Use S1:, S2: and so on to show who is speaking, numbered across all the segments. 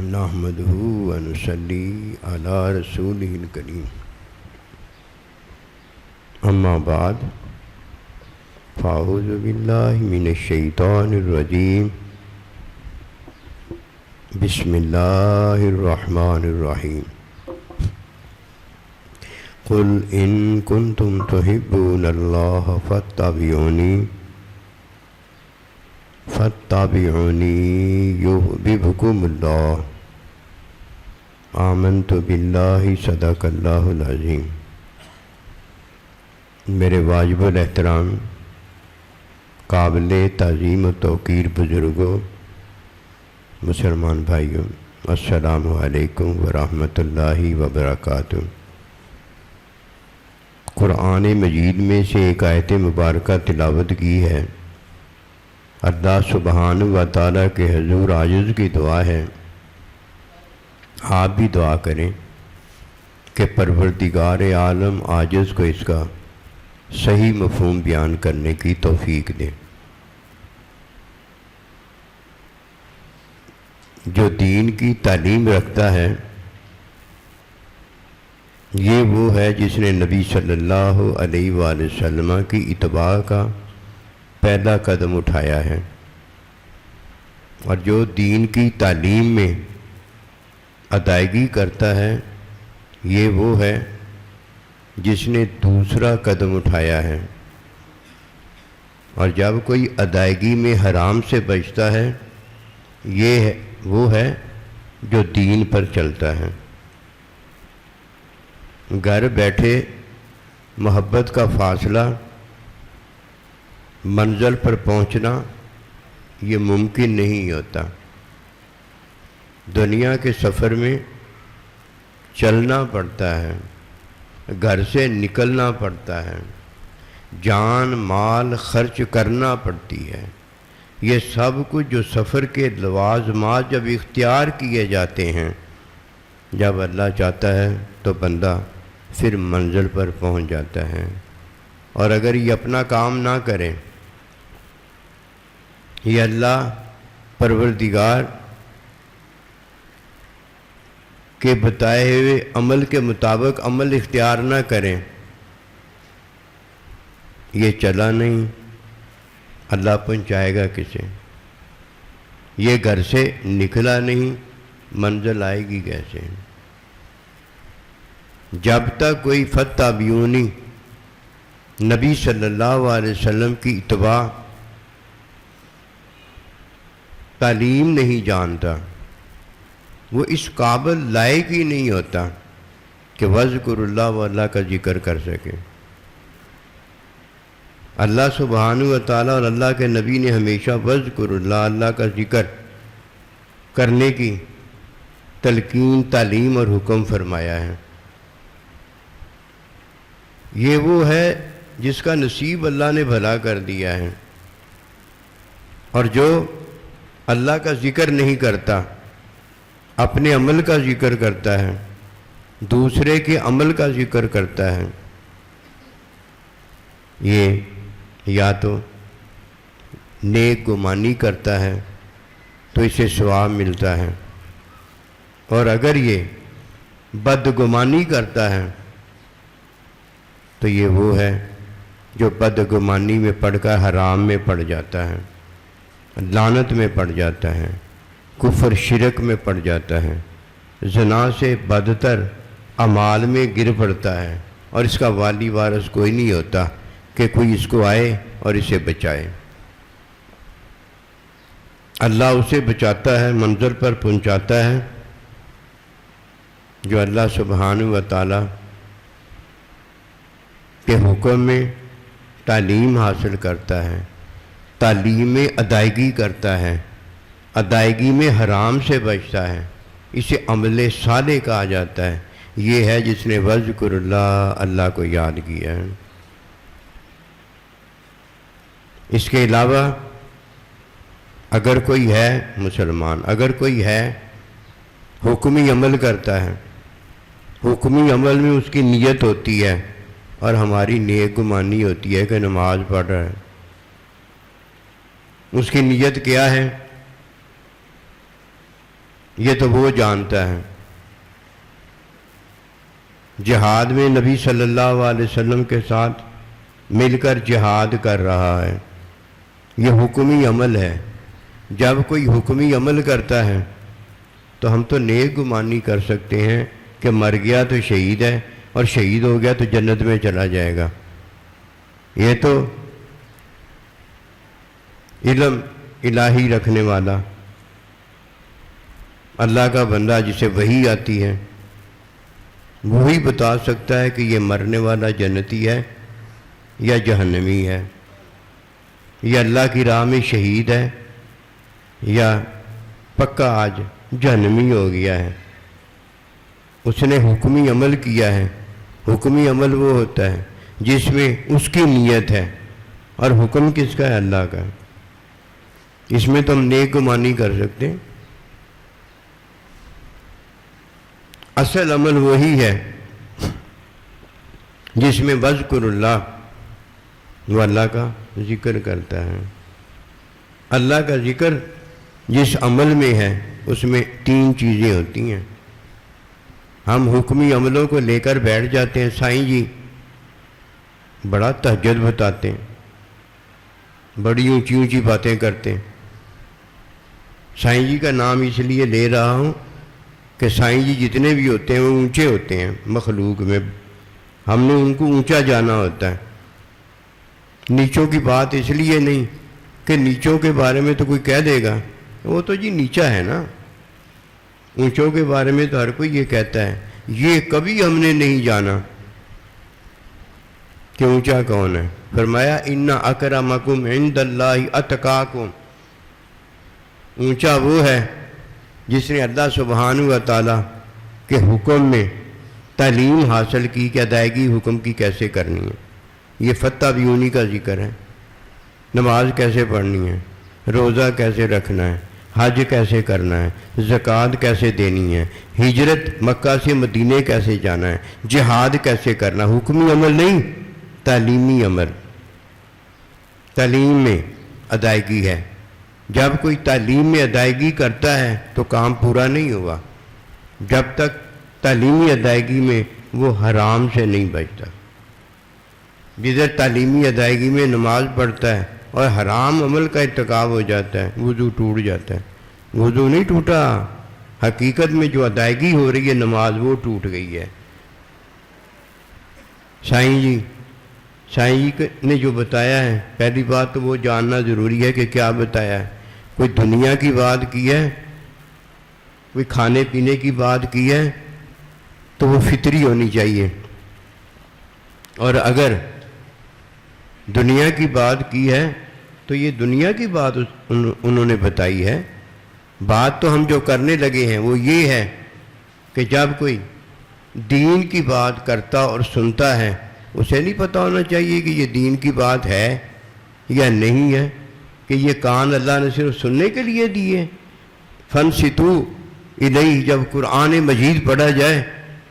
S1: نحمدہ ونصلی علی رسولہ الکریم اما بعد فاعوذ باللہ من الشیطان الرجیم بسم اللہ الرحمن الرحیم قل ان کنتم تحبون اللہ فاتبعونی یحببکم اللہ آمنت باللہ صدق اللہ العظیم۔ میرے واجب الاحترام قابل تعظیم و توقیر بزرگوں، مسلمان بھائیوں، السلام علیکم ورحمۃ اللہ وبرکاتہ۔ قرآن مجید میں سے ایک آیت مبارکہ تلاوت کی ہے۔ اللہ سبحانہ و تعالیٰ کے حضور عاجز کی دعا ہے، آپ بھی دعا کریں کہ پروردگار عالم عاجز کو اس کا صحیح مفہوم بیان کرنے کی توفیق دے۔ جو دین کی تعلیم رکھتا ہے یہ وہ ہے جس نے نبی صلی اللہ علیہ وآلہ وسلم کی اتباع کا پہلا قدم اٹھایا ہے، اور جو دین کی تعلیم میں ادائیگی کرتا ہے یہ وہ ہے جس نے دوسرا قدم اٹھایا ہے، اور جب کوئی ادائیگی میں حرام سے بچتا ہے یہ وہ ہے جو دین پر چلتا ہے۔ گھر بیٹھے محبت کا فاصلہ منزل پر پہنچنا یہ ممکن نہیں ہوتا۔ دنیا کے سفر میں چلنا پڑتا ہے، گھر سے نکلنا پڑتا ہے، جان مال خرچ کرنا پڑتی ہے۔ یہ سب کچھ جو سفر کے لوازمات جب اختیار کیے جاتے ہیں، جب اللہ چاہتا ہے تو بندہ پھر منزل پر پہنچ جاتا ہے۔ اور اگر یہ اپنا کام نہ کرے، یہ اللہ پروردگار کے بتائے ہوئے عمل کے مطابق عمل اختیار نہ کریں، یہ چلا نہیں، اللہ پہنچائے گا کسے؟ یہ گھر سے نکلا نہیں، منزل آئے گی کیسے؟ جب تک کوئی فاتبعونی نبی صلی اللہ علیہ وسلم کی اتباع تعلیم نہیں جانتا، وہ اس قابل لائق ہی نہیں ہوتا کہ وذکر اللہ و اللہ کا ذکر کر سکے۔ اللہ سبحانہ و تعالیٰ اور اللہ کے نبی نے ہمیشہ وذکر اللہ، اللہ کا ذکر کرنے کی تلقین، تعلیم اور حکم فرمایا ہے۔ یہ وہ ہے جس کا نصیب اللہ نے بھلا کر دیا ہے، اور جو اللہ کا ذکر نہیں کرتا، اپنے عمل کا ذکر کرتا ہے، دوسرے کے عمل کا ذکر کرتا ہے، یہ یا تو نیک گمانی کرتا ہے تو اسے ثواب ملتا ہے، اور اگر یہ بدگمانی کرتا ہے تو یہ وہ ہے جو بدگمانی میں پڑھ کر حرام میں پڑ جاتا ہے، لعنت میں پڑ جاتا ہے، کفر شرک میں پڑ جاتا ہے، زنا سے بدتر اعمال میں گر پڑتا ہے، اور اس کا والی وارث کوئی نہیں ہوتا کہ کوئی اس کو آئے اور اسے بچائے۔ اللہ اسے بچاتا ہے، منزل پر پہنچاتا ہے جو اللہ سبحانہ و تعالیٰ کے حکم میں تعلیم حاصل کرتا ہے، تعلیم میں ادائیگی کرتا ہے، ادائیگی میں حرام سے بچتا ہے، اسے عمل صالح کہا جاتا ہے۔ یہ ہے جس نے وذکر اللہ، اللہ کو یاد کیا ہے۔ اس کے علاوہ اگر کوئی ہے مسلمان، اگر کوئی ہے حکمی عمل کرتا ہے، حکمی عمل میں اس کی نیت ہوتی ہے اور ہماری نیک گمانی ہوتی ہے کہ نماز پڑھ رہا ہے، اس کی نیت کیا ہے؟ یہ تو وہ جانتا ہے۔ جہاد میں نبی صلی اللہ علیہ وسلم کے ساتھ مل کر جہاد کر رہا ہے، یہ حکمی عمل ہے۔ جب کوئی حکمی عمل کرتا ہے تو ہم تو نیک گمانی کر سکتے ہیں کہ مر گیا تو شہید ہے، اور شہید ہو گیا تو جنت میں چلا جائے گا۔ یہ تو علم الہی رکھنے والا اللہ کا بندہ جسے وحی آتی ہے وہی بتا سکتا ہے کہ یہ مرنے والا جنتی ہے یا جہنمی ہے، یا اللہ کی راہ میں شہید ہے یا پکا آج جہنمی ہو گیا ہے۔ اس نے حکمی عمل کیا ہے۔ حکمی عمل وہ ہوتا ہے جس میں اس کی نیت ہے، اور حکم کس کا ہے؟ اللہ کا۔ اس میں تو ہم نیک گمانی کر سکتے ہیں۔ اصل عمل وہی ہے جس میں وذکر اللہ، وہ اللہ کا ذکر کرتا ہے۔ اللہ کا ذکر جس عمل میں ہے اس میں تین چیزیں ہوتی ہیں۔ ہم حکمی عملوں کو لے کر بیٹھ جاتے ہیں، سائیں جی بڑا تہجد بتاتے ہیں، بڑی اونچی اونچی باتیں کرتے ہیں۔ سائیں جی کا نام اس لیے لے رہا ہوں کہ سائیں جی جتنے بھی ہوتے ہیں وہ اونچے ہوتے ہیں مخلوق میں، ہم نے ان کو اونچا جانا ہوتا ہے۔ نیچوں کی بات اس لیے نہیں کہ نیچوں کے بارے میں تو کوئی کہہ دے گا وہ تو جی نیچا ہے نا، اونچوں کے بارے میں تو ہر کوئی یہ کہتا ہے۔ یہ کبھی ہم نے نہیں جانا کہ اونچا کون ہے۔ فرمایا ان اکرمکم عند اللہ اتقاکم، اونچا وہ ہے جس نے اللہ سبحانہ و تعالیٰ کے حکم میں تعلیم حاصل کی کہ ادائیگی حکم کی کیسے کرنی ہے۔ یہ فتح بھی انہی کا ذکر ہے۔ نماز کیسے پڑھنی ہے، روزہ کیسے رکھنا ہے، حج کیسے کرنا ہے، زکوٰۃ کیسے دینی ہے، ہجرت مکہ سے مدینے کیسے جانا ہے، جہاد کیسے کرنا۔ حکمی عمل نہیں، تعلیمی عمل۔ تعلیم میں ادائیگی ہے۔ جب کوئی تعلیم میں ادائیگی کرتا ہے تو کام پورا نہیں ہوا جب تک تعلیمی ادائیگی میں وہ حرام سے نہیں بچتا۔ جدھر تعلیمی ادائیگی میں نماز پڑھتا ہے اور حرام عمل کا ارتکاب ہو جاتا ہے وضو ٹوٹ جاتا ہے۔ وضو نہیں ٹوٹا، حقیقت میں جو ادائیگی ہو رہی ہے نماز وہ ٹوٹ گئی ہے۔ سائیں جی نے جو بتایا ہے، پہلی بات تو وہ جاننا ضروری ہے کہ کیا بتایا ہے۔ کوئی دنیا کی بات کی ہے، کوئی کھانے پینے کی بات کی ہے تو وہ فطری ہونی چاہیے، اور اگر دنیا کی بات کی ہے تو یہ دنیا کی بات انہوں نے بتائی ہے۔ بات تو ہم جو کرنے لگے ہیں وہ یہ ہے کہ جب کوئی دین کی بات کرتا اور سنتا ہے اسے نہیں پتہ ہونا چاہیے کہ یہ دین کی بات ہے یا نہیں ہے، کہ یہ کان اللہ نے صرف سننے کے لیے دیے۔ فَانصِتُوا اِلَیْهِ، جب قرآن مجید پڑھا جائے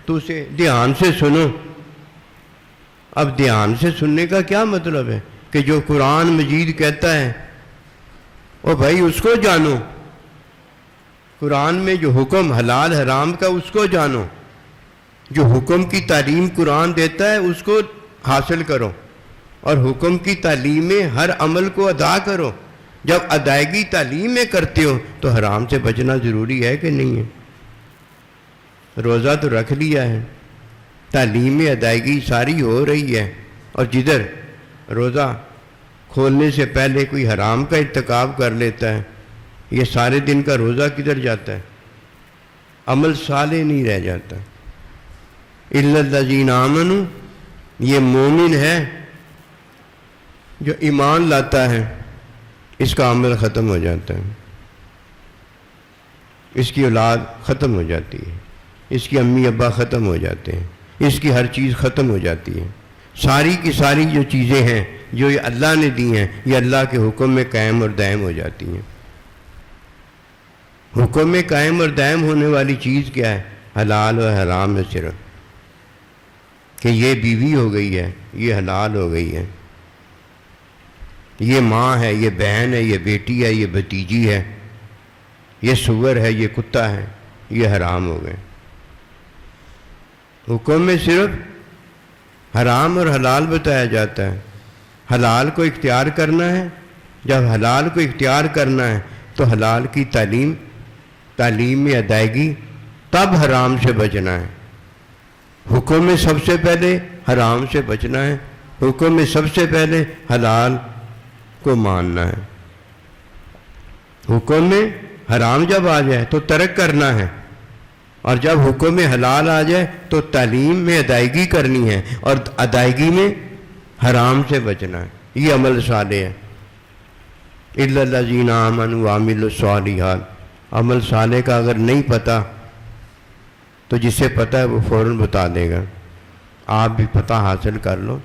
S1: تو اسے دھیان سے سنو۔ اب دھیان سے سننے کا کیا مطلب ہے کہ جو قرآن مجید کہتا ہے وہ بھائی اس کو جانو، قرآن میں جو حکم حلال حرام کا اس کو جانو، جو حکم کی تعلیم قرآن دیتا ہے اس کو حاصل کرو، اور حکم کی تعلیم میں ہر عمل کو ادا کرو۔ جب ادائیگی تعلیم میں کرتے ہو تو حرام سے بچنا ضروری ہے کہ نہیں ہے؟ روزہ تو رکھ لیا ہے، تعلیم میں ادائیگی ساری ہو رہی ہے، اور جدھر روزہ کھولنے سے پہلے کوئی حرام کا ارتکاب کر لیتا ہے یہ سارے دن کا روزہ کدھر جاتا ہے؟ عمل صالح نہیں رہ جاتا۔ اِلَّا الَّذِينَ آمَنُوا، یہ مومن ہے جو ایمان لاتا ہے، اس کا عمل ختم ہو جاتا ہے، اس کی اولاد ختم ہو جاتی ہے، اس کی امی ابا ختم ہو جاتے ہیں، اس کی ہر چیز ختم ہو جاتی ہے۔ ساری کی ساری جو چیزیں ہیں جو یہ اللہ نے دی ہیں یہ اللہ کے حکم میں قائم اور دائم ہو جاتی ہیں۔ حکم میں قائم اور دائم ہونے والی چیز کیا ہے؟ حلال اور حرام ہے، صرف کہ یہ بیوی ہو گئی ہے، یہ حلال ہو گئی ہے، یہ ماں ہے، یہ بہن ہے، یہ بیٹی ہے، یہ بھتیجی ہے، یہ سور ہے، یہ کتا ہے، یہ حرام ہو گئے۔ حکم میں صرف حرام اور حلال بتایا جاتا ہے۔ حلال کو اختیار کرنا ہے، جب حلال کو اختیار کرنا ہے تو حلال کی تعلیم میں ادائیگی، تب حرام سے بچنا ہے۔ حکم میں سب سے پہلے حرام سے بچنا ہے، حکم میں سب سے پہلے حلال کو ماننا ہے۔ حکم میں حرام جب آ جائے تو ترک کرنا ہے، اور جب حکم میں حلال آ جائے تو تعلیم میں ادائیگی کرنی ہے، اور ادائیگی میں حرام سے بچنا ہے۔ یہ عمل صالح ہے۔ اِلَّا الَّذِينَ آمَنُوا وَعَمِلُوا الصَّالِحَاتِ۔ عمل صالح کا اگر نہیں پتہ تو جسے پتہ ہے وہ فوراً بتا دے گا۔ آپ بھی پتہ حاصل کر لو،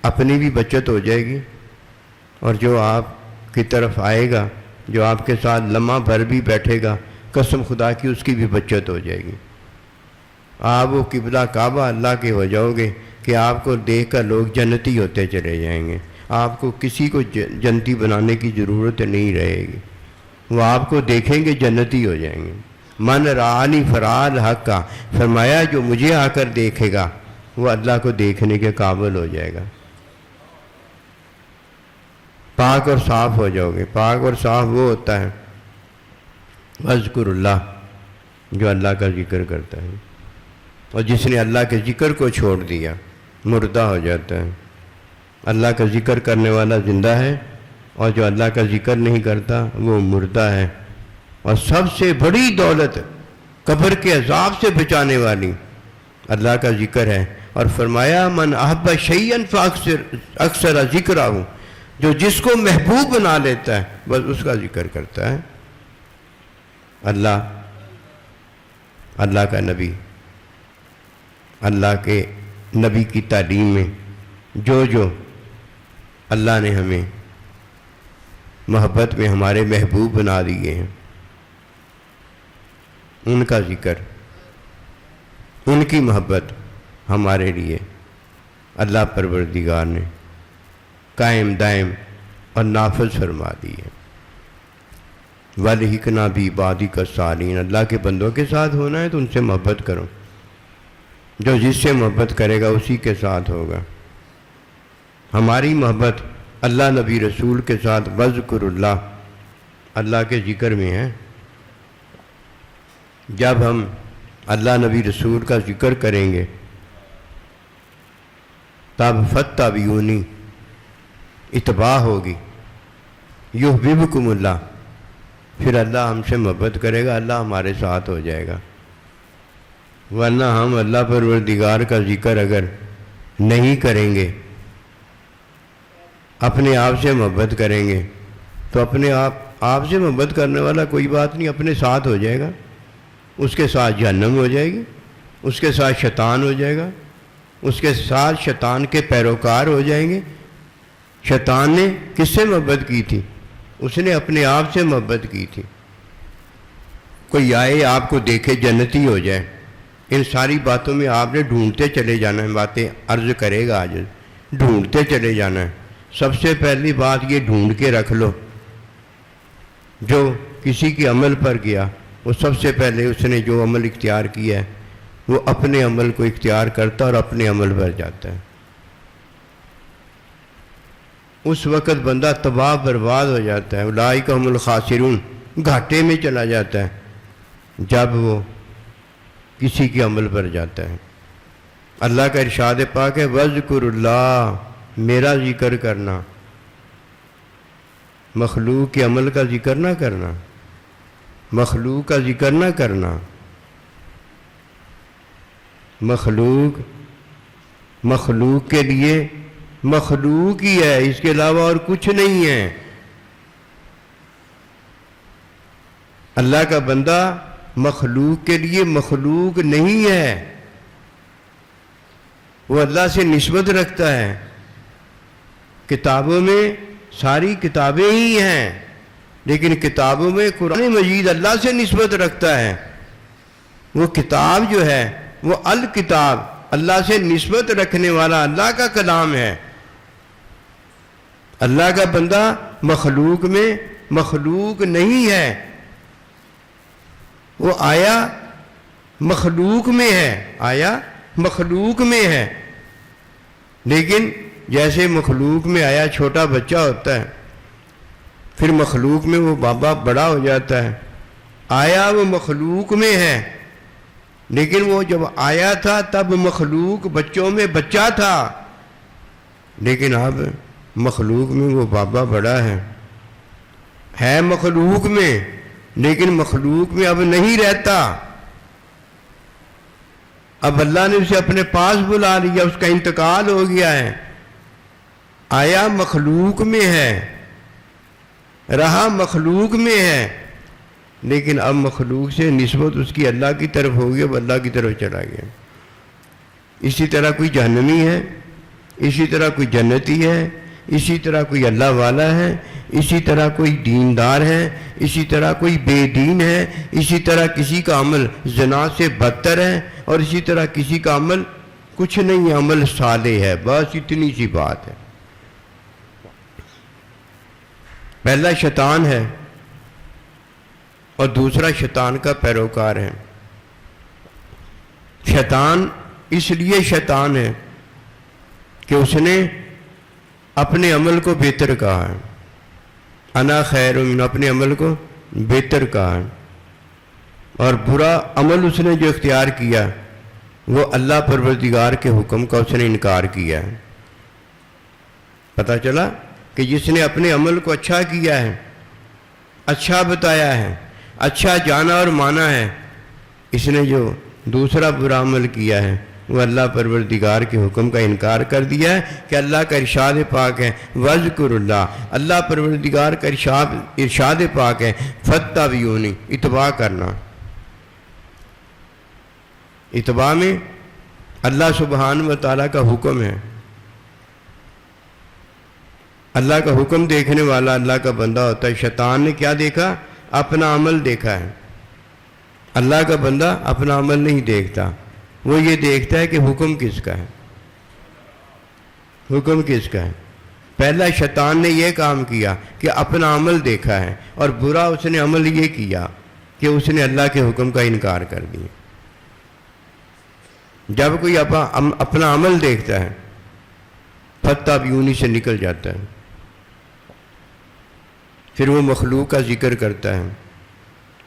S1: اپنی بھی بچت ہو جائے گی، اور جو آپ کی طرف آئے گا، جو آپ کے ساتھ لمحہ بھر بھی بیٹھے گا، قسم خدا کی اس کی بھی بچت ہو جائے گی۔ آپ وہ قبلہ کعبہ اللہ کے ہو جاؤ گے کہ آپ کو دیکھ کر لوگ جنتی ہوتے چلے جائیں گے۔ آپ کو کسی کو جنتی بنانے کی ضرورت نہیں رہے گی، وہ آپ کو دیکھیں گے جنتی ہو جائیں گے۔ من رآنی فرآل حق کا، فرمایا جو مجھے آ کر دیکھے گا وہ اللہ کو دیکھنے کے قابل ہو جائے گا۔ پاک اور صاف ہو جاؤ گے۔ پاک اور صاف وہ ہوتا ہے اذکر اللہ، جو اللہ کا ذکر کرتا ہے، اور جس نے اللہ کے ذکر کو چھوڑ دیا مردہ ہو جاتا ہے۔ اللہ کا ذکر کرنے والا زندہ ہے، اور جو اللہ کا ذکر نہیں کرتا وہ مردہ ہے۔ اور سب سے بڑی دولت قبر کے عذاب سے بچانے والی اللہ کا ذکر ہے۔ اور فرمایا من احب شیئا فاکثر ذکرہ، جو جس کو محبوب بنا لیتا ہے بس اس کا ذکر کرتا ہے۔ اللہ کا نبی، اللہ کے نبی کی تعلیم میں جو اللہ نے ہمیں محبت میں ہمارے محبوب بنا دیے ہیں، ان کا ذکر، ان کی محبت ہمارے لیے اللہ پروردگار نے قائم دائم اور نافذ فرما دی ہے۔ وَلْحِقْنَا بِعِبَادِكَ الصَّالِحِينَ، اللہ کے بندوں کے ساتھ ہونا ہے تو ان سے محبت کرو، جو جس سے محبت کرے گا اسی کے ساتھ ہوگا۔ ہماری محبت اللہ نبی رسول کے ساتھ وَذْكُرُ اللہ، اللہ کے ذکر میں ہے۔ جب ہم اللہ نبی رسول کا ذکر کریں گے تب فَاتَّبِعُونِی، اتباع ہوگی، یحببکم اللہ، پھر اللہ ہم سے محبت کرے گا، اللہ ہمارے ساتھ ہو جائے گا۔ ورنہ ہم اللہ پروردگار کا ذکر اگر نہیں کریں گے، اپنے آپ سے محبت کریں گے تو اپنے آپ سے محبت کرنے والا کوئی بات نہیں، اپنے ساتھ ہو جائے گا، اس کے ساتھ جہنم ہو جائے گی، اس کے ساتھ شیطان ہو جائے گا، اس کے ساتھ شیطان کے پیروکار ہو جائیں گے۔ شیطان نے کس سے محبت کی تھی؟ اس نے اپنے آپ سے محبت کی تھی۔ کوئی آئے آپ کو دیکھے جنتی ہو جائے، ان ساری باتوں میں آپ نے ڈھونڈتے چلے جانا ہے، باتیں عرض کرے گا آج، ڈھونڈتے چلے جانا ہے۔ سب سے پہلی بات یہ ڈھونڈ کے رکھ لو، جو کسی کے عمل پر گیا وہ سب سے پہلے اس نے جو عمل اختیار کیا ہے وہ اپنے عمل کو اختیار کرتا اور اپنے عمل پر جاتا ہے۔ اس وقت بندہ تباہ برباد ہو جاتا ہے، اولئک هم الخاسرون، گھاٹے میں چلا جاتا ہے جب وہ کسی کے عمل پر جاتا ہے۔ اللہ کا ارشاد پاک ہے وَاذْكُرُ اللَّهَ، میرا ذکر کرنا، مخلوق کے عمل کا ذکر نہ کرنا، مخلوق کا ذکر نہ کرنا۔ مخلوق کے لیے مخلوق ہی ہے، اس کے علاوہ اور کچھ نہیں ہے۔ اللہ کا بندہ مخلوق کے لیے مخلوق نہیں ہے، وہ اللہ سے نسبت رکھتا ہے۔ کتابوں میں ساری کتابیں ہی ہیں، لیکن کتابوں میں قرآن مجید اللہ سے نسبت رکھتا ہے۔ وہ کتاب جو ہے وہ الکتاب، اللہ سے نسبت رکھنے والا اللہ کا کلام ہے۔ اللہ کا بندہ مخلوق میں مخلوق نہیں ہے، وہ آیا مخلوق میں ہے، آیا مخلوق میں ہے، لیکن جیسے مخلوق میں آیا چھوٹا بچہ ہوتا ہے، پھر مخلوق میں وہ بابا بڑا ہو جاتا ہے، آیا وہ مخلوق میں ہے، لیکن وہ جب آیا تھا تب مخلوق بچوں میں بچہ تھا، لیکن اب مخلوق میں وہ بابا بڑا ہے مخلوق میں، لیکن مخلوق میں اب نہیں رہتا، اب اللہ نے اسے اپنے پاس بلا لیا، اس کا انتقال ہو گیا ہے، آیا مخلوق میں ہے، رہا مخلوق میں ہے، لیکن اب مخلوق سے نسبت اس کی اللہ کی طرف ہو گئی، اب اللہ کی طرف چلا گیا۔ اسی طرح کوئی جہنمی ہے، اسی طرح کوئی جنتی ہے، اسی طرح کوئی اللہ والا ہے، اسی طرح کوئی دیندار ہے، اسی طرح کوئی بے دین ہے، اسی طرح کسی کا عمل زنا سے بدتر ہے، اور اسی طرح کسی کا عمل کچھ نہیں، عمل صالح ہے، بس اتنی سی بات ہے۔ پہلا شیطان ہے اور دوسرا شیطان کا پیروکار ہے۔ شیطان اس لیے شیطان ہے کہ اس نے اپنے عمل کو بہتر کہا ہے، انا خیر من، اپنے عمل کو بہتر کہا ہے، اور برا عمل اس نے جو اختیار کیا وہ اللہ پروردگار کے حکم کا اس نے انکار کیا ہے۔ پتہ چلا کہ جس نے اپنے عمل کو اچھا کیا ہے، اچھا بتایا ہے، اچھا جانا اور مانا ہے، اس نے جو دوسرا برا عمل کیا ہے وہ اللہ پروردگار کے حکم کا انکار کر دیا ہے کہ اللہ کا ارشاد پاک ہے وَاذْكُرُوا اللَّهَ، اللہ پروردگار کا ارشاد پاک ہے فَاتَّبِعُونِی، اتباع کرنا۔ اتباع میں اللہ سبحانہ و تعالیٰ کا حکم ہے، اللہ کا حکم دیکھنے والا اللہ کا بندہ ہوتا ہے۔ شیطان نے کیا دیکھا؟ اپنا عمل دیکھا ہے۔ اللہ کا بندہ اپنا عمل نہیں دیکھتا، وہ یہ دیکھتا ہے کہ حکم کس کا ہے، حکم کس کا ہے۔ پہلا شیطان نے یہ کام کیا کہ اپنا عمل دیکھا ہے، اور برا اس نے عمل یہ کیا کہ اس نے اللہ کے حکم کا انکار کر دیا۔ جب کوئی اپنا عمل دیکھتا ہے فَاتَّبِعُونِی سے نکل جاتا ہے، پھر وہ مخلوق کا ذکر کرتا ہے،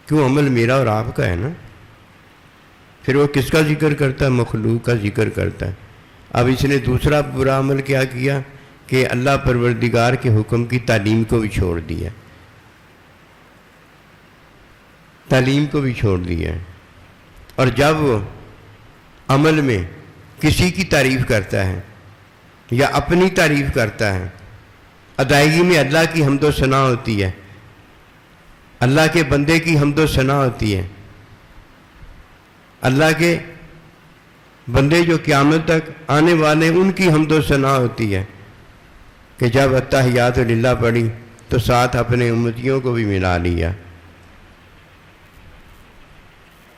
S1: کیوں عمل میرا اور آپ کا ہے نا، پھر وہ کس کا ذکر کرتا ہے؟ مخلوق کا ذکر کرتا ہے۔ اب اس نے دوسرا برا عمل کیا کیا کہ اللہ پروردگار کے حکم کی تعلیم کو بھی چھوڑ دیا، تعلیم کو بھی چھوڑ دیا۔ اور جب وہ عمل میں کسی کی تعریف کرتا ہے یا اپنی تعریف کرتا ہے، ادائیگی میں اللہ کی حمد و ثنا ہوتی ہے، اللہ کے بندے کی حمد و ثنا ہوتی ہے، اللہ کے بندے جو قیامت تک آنے والے ان کی حمد و ثنا ہوتی ہے کہ جب التحیات للہ پڑھی تو ساتھ اپنے امتیوں کو بھی ملا لیا۔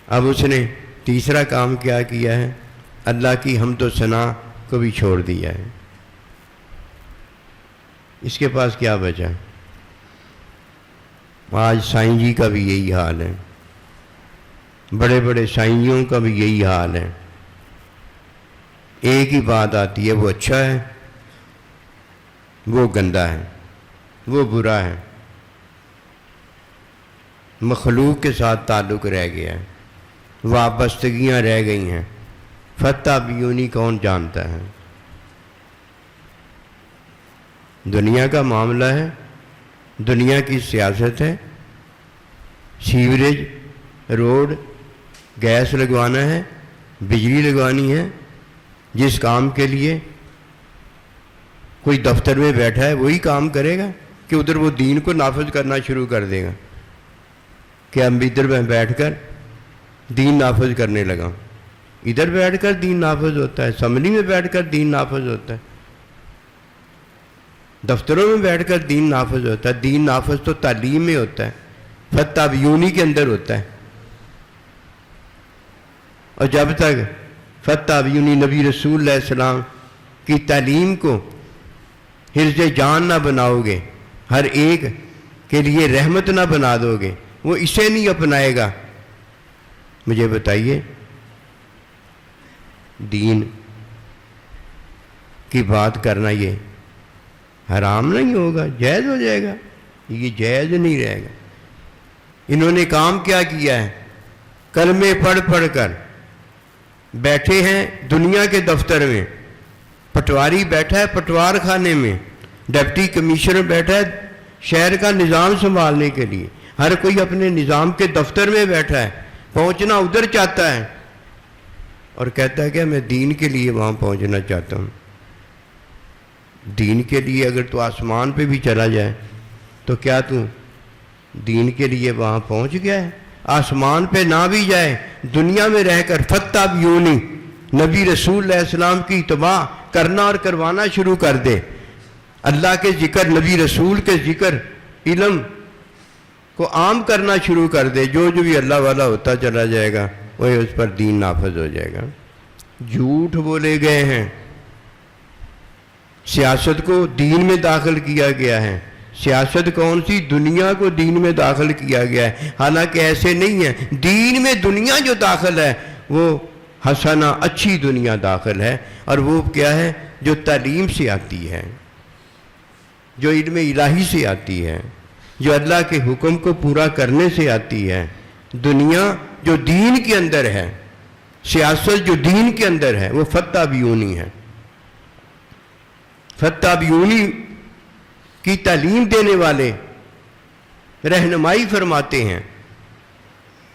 S1: اب اس نے تیسرا کام کیا کیا ہے؟ اللہ کی حمد و ثنا کو بھی چھوڑ دیا ہے۔ اس کے پاس کیا بچا؟ آج سائیں جی کا بھی یہی حال ہے، بڑے بڑے سائنیوں کا بھی یہی حال ہے، ایک ہی بات آتی ہے، وہ اچھا ہے، وہ گندا ہے، وہ برا ہے، مخلوق کے ساتھ تعلق رہ گیا ہے، وابستگیاں رہ گئی ہیں، فَاتَّبِعُونِی کون جانتا ہے؟ دنیا کا معاملہ ہے، دنیا کی سیاست ہے، سیوریج، روڈ، گیس لگوانا ہے، بجلی لگوانی ہے، جس کام کے لیے کوئی دفتر میں بیٹھا ہے وہی کام کرے گا کہ ادھر وہ دین کو نافذ کرنا شروع کر دے گا کہ ہم ادھر میں بیٹھ کر دین نافذ کرنے لگا؟ ادھر بیٹھ کر دین نافذ ہوتا ہے، اسمبلی میں بیٹھ کر دین نافذ ہوتا ہے، دفتروں میں بیٹھ کر دین نافذ ہوتا ہے۔ دین نافذ تو تعلیم میں ہوتا ہے، فَاتَّبِعُونِی کے اندر ہوتا ہے۔ اور جب تک فَاتَّبِعُونِی نبی رسول علیہ السلام کی تعلیم کو حرز جان نہ بناؤ گے، ہر ایک کے لیے رحمت نہ بنا دو گے، وہ اسے نہیں اپنائے گا مجھے بتائیے دین کی بات کرنا یہ حرام نہیں ہوگا، جائز ہو جائے گا؟ یہ جائز نہیں رہے گا۔ انہوں نے کام کیا کیا ہے؟ کلمے پڑھ پڑھ کر بیٹھے ہیں دنیا کے دفتر میں، پٹواری بیٹھا ہے پٹوار خانے میں، ڈپٹی کمشنر بیٹھا ہے شہر کا نظام سنبھالنے کے لیے، ہر کوئی اپنے نظام کے دفتر میں بیٹھا ہے، پہنچنا ادھر چاہتا ہے اور کہتا ہے کہ میں دین کے لیے وہاں پہنچنا چاہتا ہوں۔ دین کے لیے اگر تو آسمان پہ بھی چلا جائے تو کیا تو دین کے لیے وہاں پہنچ گیا ہے؟ آسمان پہ نہ بھی جائے، دنیا میں رہ کر فَتَّبِعُونِی نبی رسول علیہ السلام کی اتباع کرنا اور کروانا شروع کر دے، اللہ کے ذکر، نبی رسول کے ذکر، علم کو عام کرنا شروع کر دے، جو بھی اللہ والا ہوتا چلا جائے گا وہی اس پر دین نافذ ہو جائے گا۔ جھوٹ بولے گئے ہیں، سیاست کو دین میں داخل کیا گیا ہے۔ سیاست کون سی؟ دنیا کو دین میں داخل کیا گیا ہے، حالانکہ ایسے نہیں ہے۔ دین میں دنیا جو داخل ہے وہ حسنہ، اچھی دنیا داخل ہے، اور وہ کیا ہے؟ جو تعلیم سے آتی ہے، جو علم الہی سے آتی ہے، جو اللہ کے حکم کو پورا کرنے سے آتی ہے۔ دنیا جو دین کے اندر ہے، سیاست جو دین کے اندر ہے، وہ فَتَّبِعُونِی ہے۔ فَتَّبِعُونِی کی تعلیم دینے والے رہنمائی فرماتے ہیں،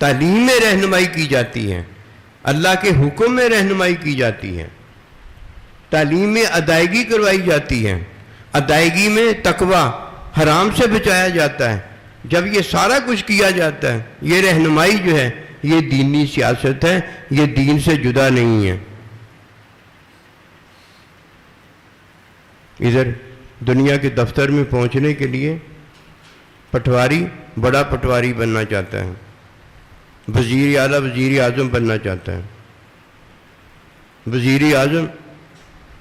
S1: تعلیم میں رہنمائی کی جاتی ہے، اللہ کے حکم میں رہنمائی کی جاتی ہے، تعلیم میں ادائیگی کروائی جاتی ہے، ادائیگی میں تقویٰ، حرام سے بچایا جاتا ہے۔ جب یہ سارا کچھ کیا جاتا ہے، یہ رہنمائی جو ہے یہ دینی سیاست ہے، یہ دین سے جدا نہیں ہے۔ ادھر دنیا کے دفتر میں پہنچنے کے لیے پٹواری بڑا پٹواری بننا چاہتا ہے، وزیر اعلیٰ وزیر اعظم بننا چاہتا ہے، وزیر اعظم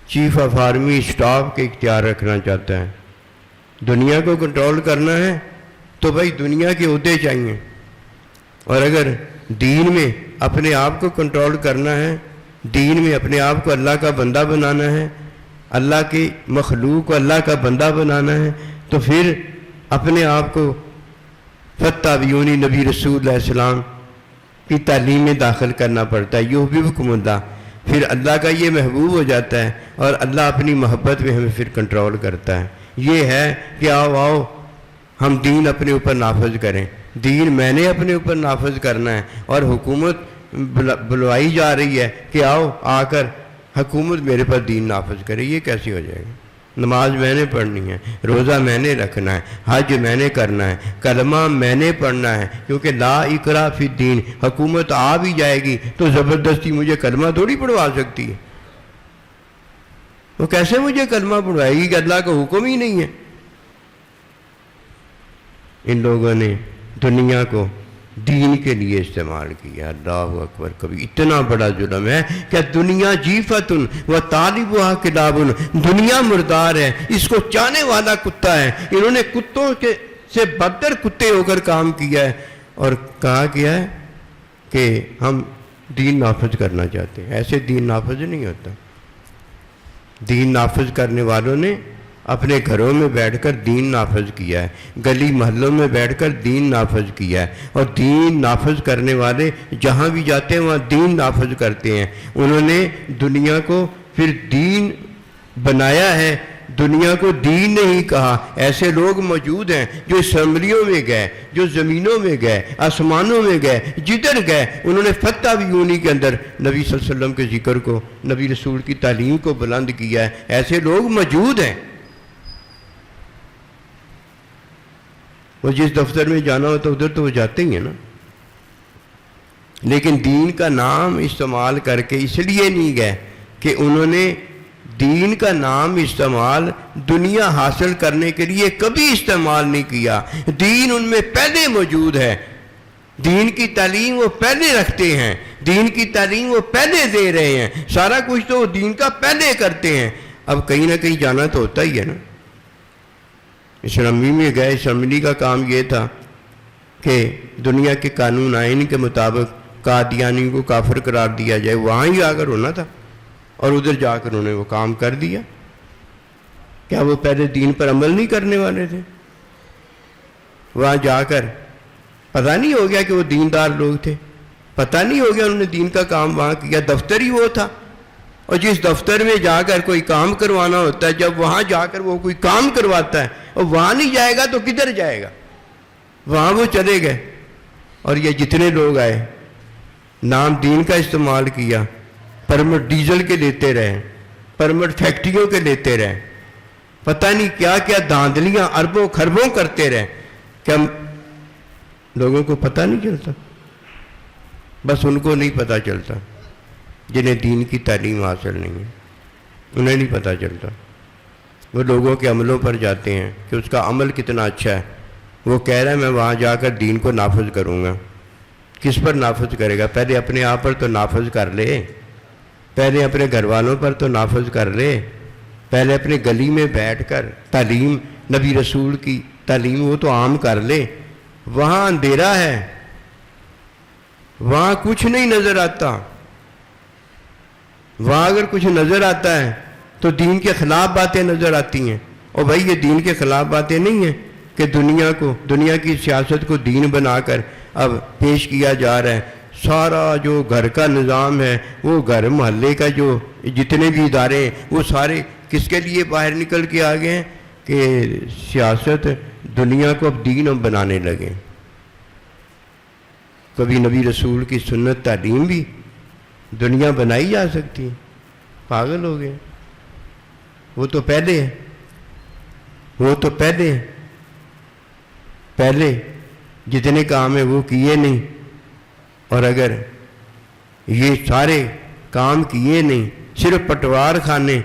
S1: چیف آف آرمی اسٹاف کے اختیار رکھنا چاہتا ہے۔ دنیا کو کنٹرول کرنا ہے تو بھائی دنیا کے عہدے چاہیے، اور اگر دین میں اپنے آپ کو کنٹرول کرنا ہے، دین میں اپنے آپ کو اللہ کا بندہ بنانا ہے، اللہ کی مخلوق کو اللہ کا بندہ بنانا ہے، تو پھر اپنے آپ کو فَتَّبِعُونِی نبی رسول علیہ السلام کی تعلیم میں داخل کرنا پڑتا ہے۔ یحببکم اللہ، پھر اللہ کا یہ محبوب ہو جاتا ہے، اور اللہ اپنی محبت میں ہمیں پھر کنٹرول کرتا ہے۔ یہ ہے کہ آؤ ہم دین اپنے اوپر نافذ کریں، دین میں نے اپنے اوپر نافذ کرنا ہے، اور حکومت بلوائی جا رہی ہے کہ آؤ آ کر حکومت میرے پر دین نافذ کرے۔ یہ کیسے ہو جائے گا؟ نماز میں نے پڑھنی ہے، روزہ میں نے رکھنا ہے، حج میں نے کرنا ہے، کلمہ میں نے پڑھنا ہے، کیونکہ لا اکراہ فی الدین، حکومت آ بھی جائے گی تو زبردستی مجھے کلمہ تھوڑی پڑھوا سکتی ہے۔ وہ کیسے مجھے کلمہ پڑھوائے گی کہ اللہ کا حکم ہی نہیں ہے؟ ان لوگوں نے دنیا کو دین کے لیے استعمال کیا۔ اللہ اکبر، کبھی اتنا بڑا ظلم ہے کہ دنیا جیفت و طالبها کلاب، دنیا مردار ہے، اس کو چاہنے والا کتا ہے۔ انہوں نے کتوں سے بدتر کتے ہو کر کام کیا ہے، اور کہا کیا ہے کہ ہم دین نافذ کرنا چاہتے ہیں۔ ایسے دین نافذ نہیں ہوتا۔ دین نافذ کرنے والوں نے اپنے گھروں میں بیٹھ کر دین نافذ کیا ہے، گلی محلوں میں بیٹھ کر دین نافذ کیا ہے، اور دین نافذ کرنے والے جہاں بھی جاتے ہیں وہاں دین نافذ کرتے ہیں۔ انہوں نے دنیا کو پھر دین بنایا ہے، دنیا کو دین نہیں کہا۔ ایسے لوگ موجود ہیں جو اسمبلیوں میں گئے، جو زمینوں میں گئے، آسمانوں میں گئے، جدھر گئے انہوں نے فَتَّبِعُونِی کے اندر نبی صلی اللہ علیہ وسلم کے ذکر کو، نبی رسول کی تعلیم کو بلند کیا ہے۔ ایسے لوگ موجود ہیں۔ وہ جس دفتر میں جانا ہوتا ادھر تو وہ جاتے ہی ہیں نا، لیکن دین کا نام استعمال کر کے اس لیے نہیں گئے کہ انہوں نے دین کا نام استعمال دنیا حاصل کرنے کے لیے کبھی استعمال نہیں کیا۔ دین ان میں پہلے موجود ہے، دین کی تعلیم وہ پہلے رکھتے ہیں، دین کی تعلیم وہ پہلے دے رہے ہیں، سارا کچھ تو وہ دین کا پہلے کرتے ہیں۔ اب کہیں نہ کہیں جانا تو ہوتا ہی ہے نا۔ اسمبلی میں گئے، اسمبلی کا کام یہ تھا کہ دنیا کے قانون آئین کے مطابق قادیانی کو کافر قرار دیا جائے، وہاں ہی آ کر ہونا تھا، اور ادھر جا کر انہوں نے وہ کام کر دیا۔ کیا وہ پہلے دین پر عمل نہیں کرنے والے تھے؟ وہاں جا کر پتہ نہیں ہو گیا کہ وہ دیندار لوگ تھے، پتہ نہیں ہو گیا انہوں نے دین کا کام وہاں کیا، دفتر ہی وہ تھا۔ اور جس دفتر میں جا کر کوئی کام کروانا ہوتا ہے، جب وہاں جا کر وہ کوئی کام کرواتا ہے اور وہاں نہیں جائے گا تو کدھر جائے گا؟ وہاں وہ چلے گئے، اور یہ جتنے لوگ آئے نام دین کا استعمال کیا، پرمٹ ڈیزل کے لیتے رہے، پرمٹ فیکٹریوں کے لیتے رہے، پتہ نہیں کیا کیا دھاندلیاں اربوں خربوں کرتے رہے کہ ہم لوگوں کو پتہ نہیں چلتا۔ بس ان کو نہیں پتہ چلتا جنہیں دین کی تعلیم حاصل نہیں ہے، انہیں نہیں پتہ چلتا۔ وہ لوگوں کے عملوں پر جاتے ہیں کہ اس کا عمل کتنا اچھا ہے، وہ کہہ رہا ہے میں وہاں جا کر دین کو نافذ کروں گا۔ کس پر نافذ کرے گا؟ پہلے اپنے آپ پر تو نافذ کر لے، پہلے اپنے گھر والوں پر تو نافذ کر لے، پہلے اپنے گلی میں بیٹھ کر تعلیم، نبی رسول کی تعلیم وہ تو عام کر لے۔ وہاں اندھیرا ہے، وہاں کچھ نہیں نظر آتا۔ وہاں اگر کچھ نظر آتا ہے تو دین کے خلاف باتیں نظر آتی ہیں، اور بھائی یہ دین کے خلاف باتیں نہیں ہیں کہ دنیا کی سیاست کو دین بنا کر اب پیش کیا جا رہا ہے۔ سارا جو گھر کا نظام ہے، وہ گھر محلے کا جو جتنے بھی ادارے ہیں، وہ سارے کس کے لیے باہر نکل کے آ گئے ہیں کہ سیاست دنیا کو اب دین بنانے لگے۔ کبھی نبی رسول کی سنت تعلیم بھی دنیا بنائی جا سکتی ہے؟ پاگل ہو گئے۔ وہ تو پہلے جتنے کام ہیں وہ کیے نہیں، اور اگر یہ سارے کام کیے نہیں، صرف پٹوار خانے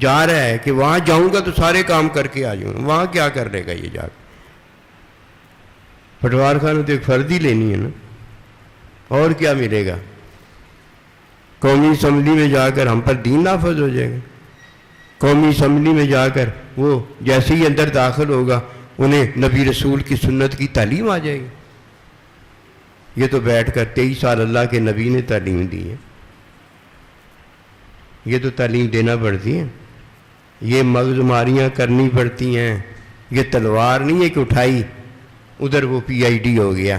S1: جا رہا ہے کہ وہاں جاؤں گا تو سارے کام کر کے آ جاؤں گا، وہاں کیا کر لے گا یہ جا کے؟ پٹوار خانے تو ایک فردی لینی ہے نا، اور کیا ملے گا؟ قومی اسمبلی میں جا کر ہم پر دین نافذ ہو جائے گا۔ قومی اسمبلی میں جا کر وہ جیسے ہی اندر داخل ہوگا انہیں نبی رسول کی سنت کی تعلیم آ جائے گی۔ یہ تو بیٹھ کر 23 سال اللہ کے نبی نے تعلیم دی ہے، یہ تو تعلیم دینا پڑتی ہے، یہ مغز ماریاں کرنی پڑتی ہیں۔ یہ تلوار نہیں ہے کہ اٹھائی ادھر وہ PID ہو گیا،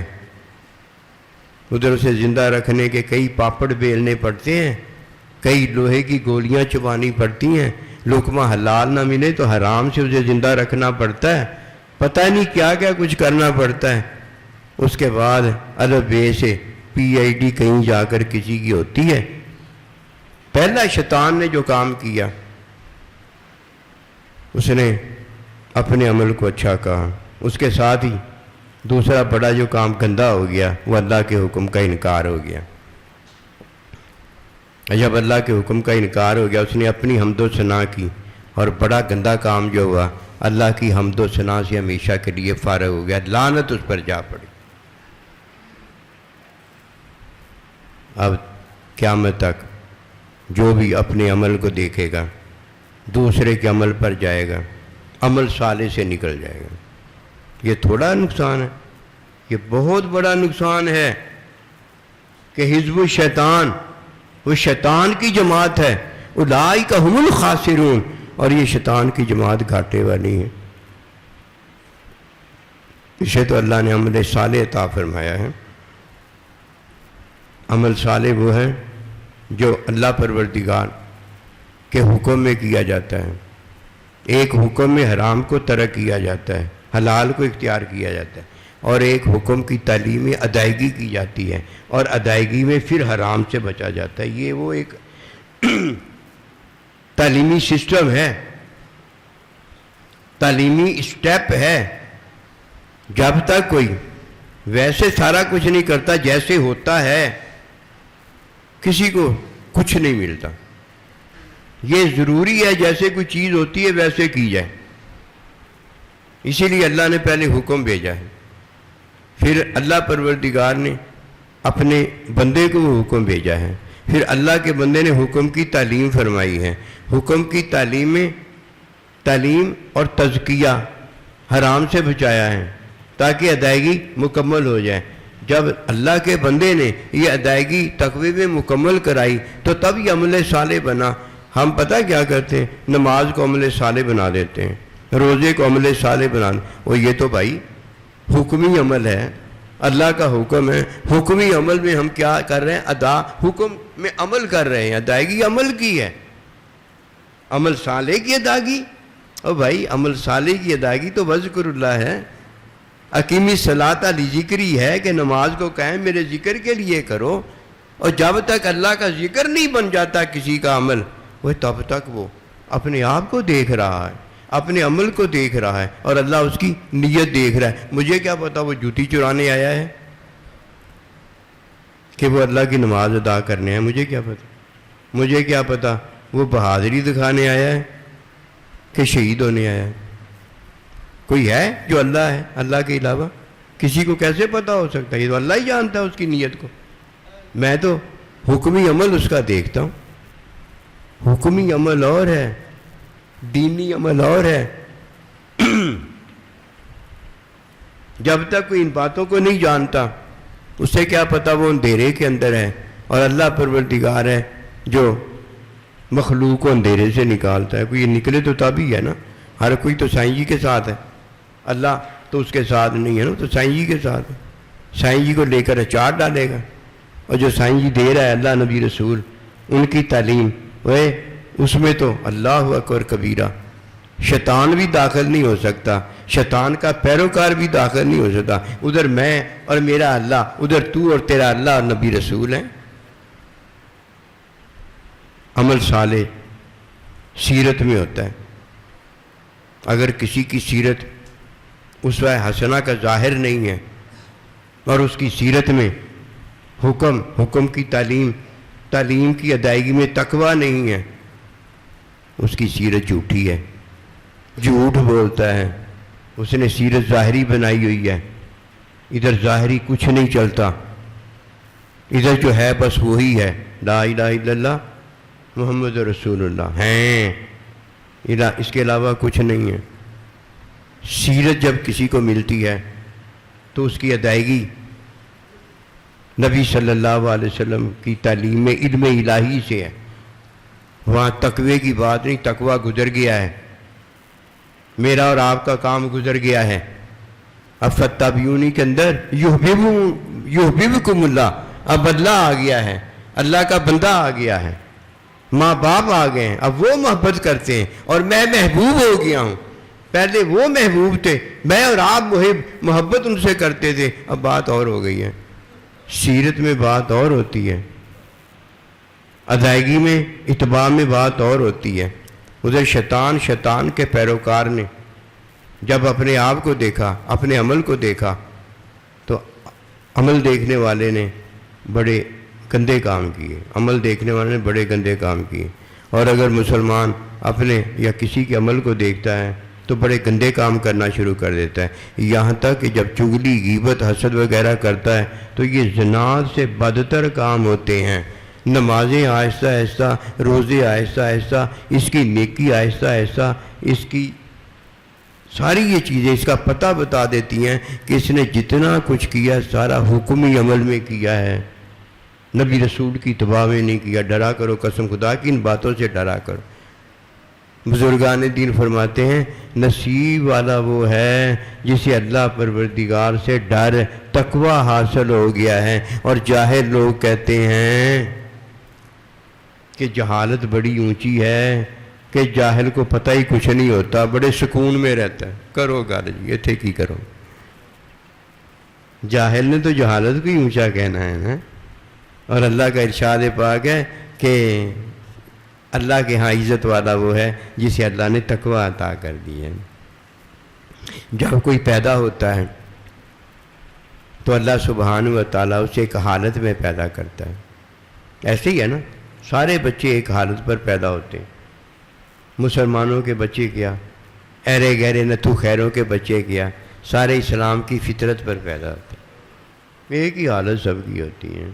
S1: ادھر اسے زندہ رکھنے کے کئی پاپڑ بیلنے پڑتے ہیں، کئی لوہے کی گولیاں چبانی پڑتی ہیں، لقمہ حلال نہ ملے تو حرام سے اسے زندہ رکھنا پڑتا ہے، پتہ نہیں کیا کیا کچھ کرنا پڑتا ہے۔ اس کے بعد الف بے سے PID کہیں جا کر کسی کی ہوتی ہے۔ پہلا شیطان نے جو کام کیا، اس نے اپنے عمل کو اچھا کہا، اس کے ساتھ ہی دوسرا بڑا جو کام گندا ہو گیا وہ اللہ کے حکم کا انکار ہو گیا۔ جب اللہ کے حکم کا انکار ہو گیا، اس نے اپنی حمد و ثنا کی، اور بڑا گندا کام جو ہوا، اللہ کی حمد و ثنا سے ہمیشہ کے لیے فارغ ہو گیا، لعنت اس پر جا پڑی۔ اب قیامت تک جو بھی اپنے عمل کو دیکھے گا، دوسرے کے عمل پر جائے گا، عمل صالح سے نکل جائے گا۔ یہ تھوڑا نقصان ہے، یہ بہت بڑا نقصان ہے کہ حزب الشیطان، وہ شیطان کی جماعت ہے، اولئک هم الخاسرون، اور یہ شیطان کی جماعت گھاٹے والی ہے۔ اسے تو اللہ نے عمل صالح عطا فرمایا ہے۔ عمل صالح وہ ہے جو اللہ پروردگار کے حکم میں کیا جاتا ہے۔ ایک حکم میں حرام کو ترک کیا جاتا ہے، حلال کو اختیار کیا جاتا ہے، اور ایک حکم کی تعلیم ادائیگی کی جاتی ہے، اور ادائیگی میں پھر حرام سے بچا جاتا ہے۔ یہ وہ ایک تعلیمی سسٹم ہے، تعلیمی اسٹیپ ہے۔ جب تک کوئی ویسے سارا کچھ نہیں کرتا جیسے ہوتا ہے، کسی کو کچھ نہیں ملتا۔ یہ ضروری ہے جیسے کوئی چیز ہوتی ہے ویسے کی جائے، اسی لیے اللہ نے پہلے حکم بھیجا ہے، پھر اللہ پروردگار نے اپنے بندے کو وہ حکم بھیجا ہے، پھر اللہ کے بندے نے حکم کی تعلیم فرمائی ہے۔ حکم کی تعلیم میں تعلیم اور تزکیہ حرام سے بچایا ہے تاکہ ادائیگی مکمل ہو جائے۔ جب اللہ کے بندے نے یہ ادائیگی تقوی میں مکمل کرائی تو تب یہ عمل صالح بنا۔ ہم پتہ کیا کرتے ہیں؟ نماز کو عمل صالح بنا دیتے ہیں، روزے کو عمل صالح بنانا، اور یہ تو بھائی حکمی عمل ہے، اللہ کا حکم ہے۔ حکمی عمل میں ہم کیا کر رہے ہیں؟ حکم میں عمل کر رہے ہیں، ادائیگی عمل کی ہے، عمل صالح کی ادائیگی۔ اور بھائی عمل صالح کی ادائیگی تو وذکر اللہ ہے، اقیمی الصلاۃ لذکری ہے کہ نماز کو کہیں میرے ذکر کے لیے کرو، اور جب تک اللہ کا ذکر نہیں بن جاتا کسی کا عمل، وہ تب تک وہ اپنے آپ کو دیکھ رہا ہے، اپنے عمل کو دیکھ رہا ہے، اور اللہ اس کی نیت دیکھ رہا ہے۔ مجھے کیا پتا وہ جوتی چرانے آیا ہے کہ وہ اللہ کی نماز ادا کرنے ہے، مجھے کیا پتا؟ مجھے کیا پتا وہ بہادری دکھانے آیا ہے کہ شہید ہونے آیا ہے؟ کوئی ہے جو اللہ ہے؟ اللہ کے علاوہ کسی کو کیسے پتا ہو سکتا ہے؟ یہ تو اللہ ہی جانتا ہے اس کی نیت کو۔ میں تو حکمی عمل اس کا دیکھتا ہوں، حکمی عمل اور ہے، دینی عمل اور ہے۔ جب تک کوئی ان باتوں کو نہیں جانتا اسے کیا پتا وہ اندھیرے کے اندر ہے، اور اللہ پروردگار ہے جو مخلوق کو اندھیرے سے نکالتا ہے۔ کوئی یہ نکلے تو تبھی ہے نا، ہر کوئی تو سائیں جی کے ساتھ ہے، اللہ تو اس کے ساتھ نہیں ہے نا، تو سائیں جی کے ساتھ ہے۔ سائیں جی کو لے کر اچار ڈالے گا، اور جو سائیں جی دے رہا ہے اللہ نبی رسول ان کی تعلیم، اس میں تو اللہ اکبر کبیرہ، شیطان بھی داخل نہیں ہو سکتا، شیطان کا پیروکار بھی داخل نہیں ہو سکتا۔ ادھر میں اور میرا اللہ، ادھر تو اور تیرا اللہ اور نبی رسول ہیں۔ عمل صالح سیرت میں ہوتا ہے۔ اگر کسی کی سیرت اسوہ حسنہ کا ظاہر نہیں ہے، اور اس کی سیرت میں حکم کی تعلیم کی ادائیگی میں تقویٰ نہیں ہے، اس کی سیرت جھوٹی ہے، جھوٹ بولتا ہے، اس نے سیرت ظاہری بنائی ہوئی ہے۔ ادھر ظاہری کچھ نہیں چلتا، ادھر جو ہے بس وہی ہے، لا الہ الا اللہ محمد رسول اللہ ہیں، اس کے علاوہ کچھ نہیں ہے۔ سیرت جب کسی کو ملتی ہے تو اس کی ادائیگی نبی صلی اللہ علیہ وسلم کی تعلیم میں علم الہی سے ہے، وہاں تقوی کی بات نہیں، تقوی گزر گیا ہے، میرا اور آپ کا کام گزر گیا ہے۔ اب فتابیونی کے اندر یحببکم اللہ، اب اللہ آ گیا ہے، اللہ کا بندہ آ گیا ہے، ماں باپ آ گئے ہیں، اب وہ محبت کرتے ہیں، اور میں محبوب ہو گیا ہوں۔ پہلے وہ محبوب تھے، میں اور آپ محبت ان سے کرتے تھے، اب بات اور ہو گئی ہے۔ سیرت میں بات اور ہوتی ہے، ادائیگی میں اتباع میں بات اور ہوتی ہے۔ ادھر شیطان کے پیروکار نے جب اپنے آپ کو دیکھا، اپنے عمل کو دیکھا، تو عمل دیکھنے والے نے بڑے گندے کام کیے، عمل دیکھنے والے نے بڑے گندے کام کیے۔ اور اگر مسلمان اپنے یا کسی کے عمل کو دیکھتا ہے تو بڑے گندے کام کرنا شروع کر دیتا ہے، یہاں تک کہ جب چغلی، غیبت، حسد وغیرہ کرتا ہے تو یہ زناد سے بدتر کام ہوتے ہیں۔ نمازیں آہستہ آہستہ، روزے آہستہ آہستہ، اس کی نیکی آہستہ آہستہ، اس کی ساری یہ چیزیں اس کا پتہ بتا دیتی ہیں کہ اس نے جتنا کچھ کیا سارا حکمی عمل میں کیا ہے، نبی رسول کی اتباع میں نہیں کیا۔ ڈرا کرو، قسم خدا کی ان باتوں سے ڈرا کرو۔ بزرگان دین فرماتے ہیں نصیب والا وہ ہے جسے اللہ پروردگار سے ڈر، تقوی حاصل ہو گیا ہے۔ اور جاہل لوگ کہتے ہیں کہ جہالت بڑی اونچی ہے، کہ جاہل کو پتہ ہی کچھ نہیں ہوتا، بڑے سکون میں رہتا ہے۔ کرو گل جی، اتھے کی کرو؟ جاہل نے تو جہالت کو ہی اونچا کہنا ہے نا۔ اور اللہ کا ارشاد پاک ہے کہ اللہ کے ہاں عزت والا وہ ہے جسے اللہ نے تقوی عطا کر دی ہے۔ جب کوئی پیدا ہوتا ہے تو اللہ سبحانہ و تعالیٰ اسے ایک حالت میں پیدا کرتا ہے، ایسے ہی ہے نا، سارے بچے ایک حالت پر پیدا ہوتے ہیں۔ مسلمانوں کے بچے کیا، ایرے گہرے نتھو خیروں کے بچے کیا، سارے اسلام کی فطرت پر پیدا ہوتے ہیں، ایک ہی حالت سب کی ہوتی ہے۔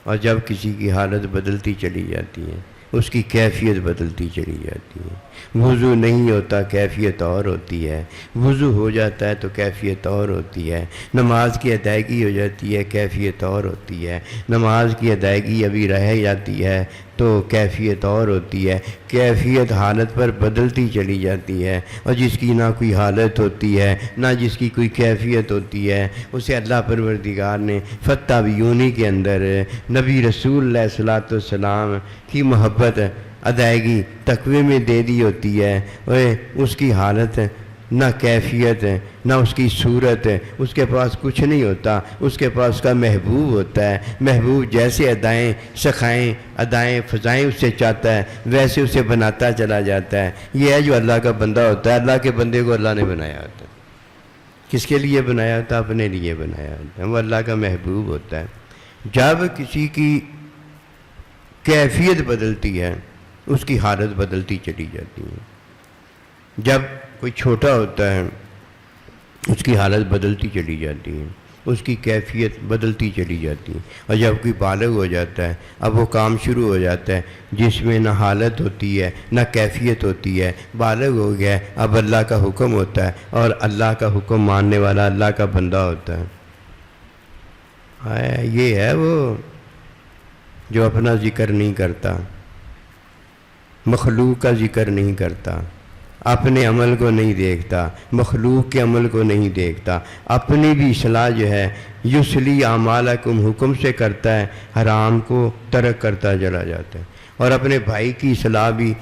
S1: اور جب کسی کی حالت بدلتی چلی جاتی ہے، اس کی کیفیت بدلتی چلی جاتی ہے۔ وضو نہیں ہوتا کیفیت اور ہوتی ہے، وضو ہو جاتا ہے تو کیفیت اور ہوتی ہے، نماز کی ادائیگی ہو جاتی ہے کیفیت اور ہوتی ہے، نماز کی ادائیگی ابھی رہ جاتی ہے تو کیفیت اور ہوتی ہے، کیفیت حالت پر بدلتی چلی جاتی ہے، اور جس کی نہ کوئی حالت ہوتی ہے نہ جس کی کوئی کیفیت ہوتی ہے اسے اللہ پروردگار نے فتح بیونی کے اندر نبی رسول علیہ الصلوۃ والسلام کی محبت ادائیگی تقوی میں دے دی ہوتی ہے، اس کی حالت نہ کیفیت نہ اس کی صورت، اس کے پاس کچھ نہیں ہوتا، اس کے پاس اس کا محبوب ہوتا ہے، محبوب جیسے ادائیں سکھائیں ادائیں فضائیں اس سے چاہتا ہے ویسے اسے بناتا چلا جاتا ہے۔ یہ ہے جو اللہ کا بندہ ہوتا ہے۔ اللہ کے بندے کو اللہ نے بنایا ہوتا ہے۔ کس کے لیے بنایا ہوتا ہے؟ اپنے لیے بنایا ہوتا ہے، وہ اللہ کا محبوب ہوتا ہے۔ جب کسی کی کیفیت بدلتی ہے اس کی حالت بدلتی چلی جاتی ہے۔ جب کوئی چھوٹا ہوتا ہے اس کی حالت بدلتی چلی جاتی ہے، اس کی کیفیت بدلتی چلی جاتی ہے، اور جب کوئی بالغ ہو جاتا ہے اب وہ کام شروع ہو جاتا ہے جس میں نہ حالت ہوتی ہے نہ کیفیت ہوتی ہے، بالغ ہو گیا ہے، اب اللہ کا حکم ہوتا ہے اور اللہ کا حکم ماننے والا اللہ کا بندہ ہوتا ہے۔ یہ ہے وہ جو اپنا ذکر نہیں کرتا، مخلوق کا ذکر نہیں کرتا، اپنے عمل کو نہیں دیکھتا، مخلوق کے عمل کو نہیں دیکھتا، اپنی بھی اصلاح جو ہے یصلی اعمالکم حکم سے کرتا ہے، حرام کو ترک کرتا چلا جاتا ہے، اور اپنے بھائی کی اصلاح بھی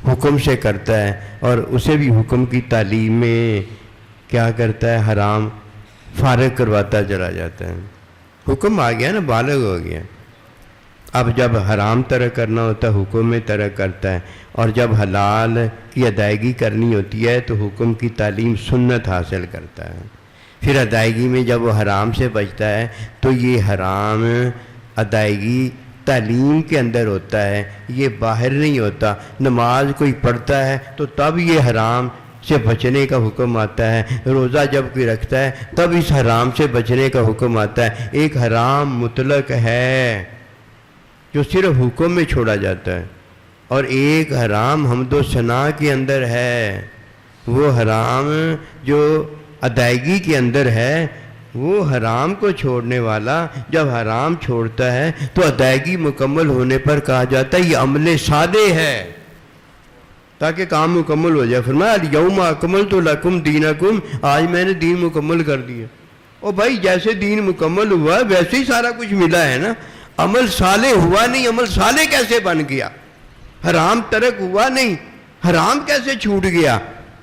S1: حکم سے کرتا ہے اور اسے بھی حکم کی تعلیم میں کیا کرتا ہے؟ حرام فارغ کرواتا چلا جاتا ہے۔ حکم آ گیا نا، بالغ ہو گیا، اب جب حرام ترک کرنا ہوتا ہے حکم میں ترک کرتا ہے، اور جب حلال کی ادائیگی کرنی ہوتی ہے تو حکم کی تعلیم سنت حاصل کرتا ہے۔ پھر ادائیگی میں جب وہ حرام سے بچتا ہے تو یہ حرام ادائیگی تعلیم کے اندر ہوتا ہے، یہ باہر نہیں ہوتا۔ نماز کوئی پڑھتا ہے تو تب یہ حرام سے بچنے کا حکم آتا ہے، روزہ جب کوئی رکھتا ہے تب اس حرام سے بچنے کا حکم آتا ہے۔ ایک حرام مطلق ہے جو صرف حکم میں چھوڑا جاتا ہے، اور ایک حرام حمد و ثنا کے اندر ہے۔ وہ حرام جو ادائیگی کے اندر ہے، وہ حرام کو چھوڑنے والا جب حرام چھوڑتا ہے تو ادائیگی مکمل ہونے پر کہا جاتا ہے یہ عمل صالح ہے، تاکہ کام مکمل ہو جائے۔ فرمایا الیوم اکملت لکم دینکم، آج میں نے دین مکمل کر دیا۔ اور بھائی جیسے دین مکمل ہوا ویسے ہی سارا کچھ ملا ہے نا، عمل صالح ہوا نہیں، عمل صالح کیسے بن گیا؟ حرام ترک ہوا نہیں، حرام کیسے چھوٹ گیا؟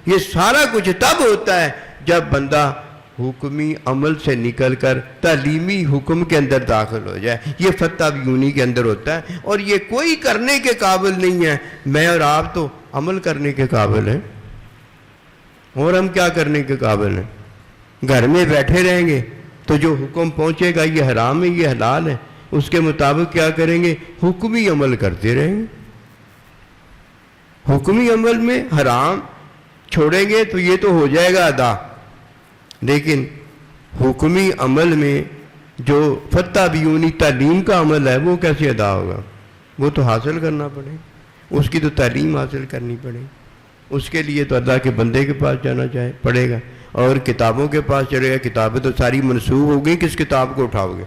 S1: یہ سارا کچھ تب ہوتا ہے جب بندہ حکمی عمل سے نکل کر تعلیمی حکم کے اندر داخل ہو جائے۔ یہ فتح بیونی کے اندر ہوتا ہے، اور یہ کوئی کرنے کے قابل نہیں ہے۔ میں اور آپ تو عمل کرنے کے قابل ہیں، اور ہم کیا کرنے کے قابل ہیں؟ گھر میں بیٹھے رہیں گے تو جو حکم پہنچے گا یہ حرام ہے یہ حلال ہے، اس کے مطابق کیا کریں گے؟ حکمی عمل کرتے رہیں گے۔ حکمی عمل میں حرام چھوڑیں گے تو یہ تو ہو جائے گا ادا، لیکن حکمی عمل میں جو فتح بیونی تعلیم کا عمل ہے وہ کیسے ادا ہوگا؟ وہ تو حاصل کرنا پڑے، اس کی تو تعلیم حاصل کرنی پڑے، اس کے لیے تو اللہ کے بندے کے پاس جانا پڑے گا، اور کتابوں کے پاس چلے گا۔ کتابیں تو ساری منسوخ ہو گئی، کس کتاب کو اٹھاؤ گے؟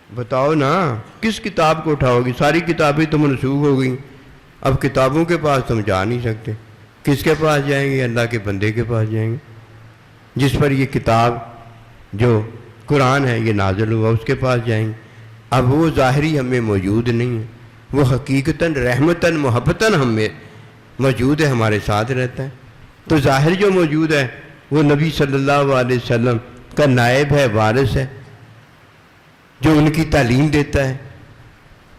S1: بتاؤ نا، کس کتاب کو اٹھاؤ گی؟ ساری کتابیں تو منسوخ ہو گئیں، اب کتابوں کے پاس تم جا نہیں سکتے۔ کس کے پاس جائیں گے؟ اللہ کے بندے کے پاس جائیں گے، جس پر یہ کتاب جو قرآن ہے یہ نازل ہوا، اس کے پاس جائیں گے۔ اب وہ ظاہری ہمیں موجود نہیں ہے، وہ حقیقتاً رحمتاً محبتاً ہمیں موجود ہے، ہمارے ساتھ رہتا ہے۔ تو ظاہر جو موجود ہے وہ نبی صلی اللہ علیہ وسلم کا نائب ہے، وارث ہے، جو ان کی تعلیم دیتا ہے،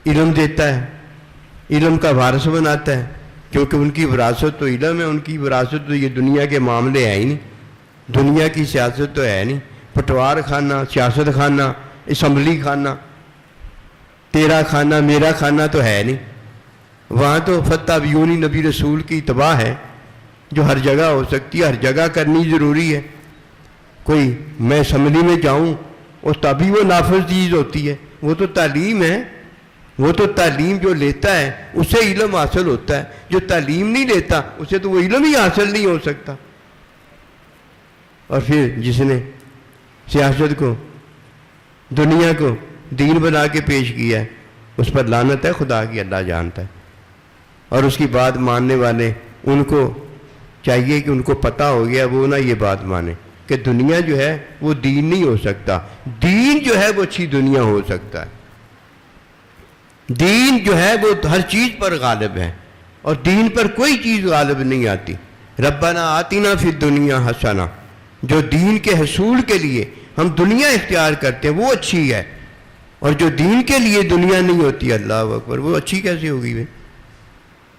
S1: علم دیتا ہے، علم کا وارث بناتا ہے، کیونکہ ان کی وراثت تو علم ہے، ان کی وراثت تو یہ دنیا کے معاملے ہے ہی نہیں، دنیا کی سیاست تو ہے نہیں، پٹوار خانہ، سیاست خانہ، اسمبلی خانہ، تیرا خانہ میرا خانہ تو ہے نہیں۔ وہاں تو فتح بیونی نبی رسول کی اتباع ہے جو ہر جگہ ہو سکتی ہے، ہر جگہ کرنی ضروری ہے۔ کوئی میں اسمبلی میں جاؤں اور تبھی وہ نافذ چیز ہوتی ہے، وہ تو تعلیم ہے، وہ تو تعلیم جو لیتا ہے اسے علم حاصل ہوتا ہے، جو تعلیم نہیں لیتا اسے تو وہ علم ہی حاصل نہیں ہو سکتا۔ اور پھر جس نے سیاست کو، دنیا کو دین بنا کے پیش کیا ہے اس پر لعنت ہے خدا کی، اللہ جانتا ہے۔ اور اس کی بات ماننے والے ان کو چاہیے کہ ان کو پتہ ہو گیا وہ نہ یہ بات مانے کہ دنیا جو ہے وہ دین نہیں ہو سکتا، دین جو ہے وہ اچھی دنیا ہو سکتا ہے۔ دین جو ہے وہ ہر چیز پر غالب ہے اور دین پر کوئی چیز غالب نہیں آتی۔ ربنا آتنا فی الدنیا حسنہ، جو دین کے حصول کے لیے ہم دنیا اختیار کرتے ہیں وہ اچھی ہے، اور جو دین کے لیے دنیا نہیں ہوتی، اللہ اکبر، وہ اچھی کیسے ہوگی بھائی؟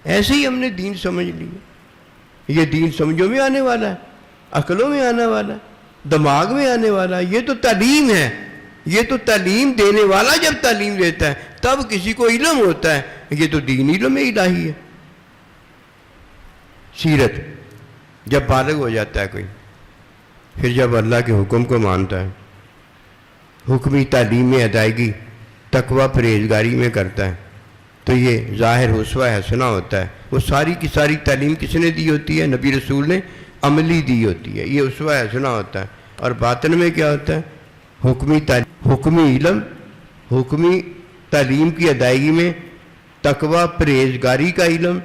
S1: ایسے ہی ہم نے دین سمجھ لیا، یہ دین سمجھوں میں آنے والا ہے، عقلوں میں آنے والا ہے، دماغ میں آنے والا ہے۔ یہ تو تعلیم ہے، یہ تو تعلیم دینے والا جب تعلیم دیتا ہے تب کسی کو علم ہوتا ہے، یہ تو دین علم الہی ہے۔ سیرت جب بالغ ہو جاتا ہے کوئی، پھر جب اللہ کے حکم کو مانتا ہے، حکمی تعلیم میں ادائیگی تقوی پرہیزگاری میں کرتا ہے، تو یہ ظاہر اسوہ حسنہ ہوتا ہے۔ وہ ساری کی ساری تعلیم کس نے دی ہوتی ہے؟ نبی رسول نے عملی دی ہوتی ہے، یہ اسوہ حسنہ ہوتا ہے۔ اور باطن میں کیا ہوتا ہے؟ حکمی علم، حکمی تعلیم کی ادائیگی میں تقوی پرہیزگاری کا علم،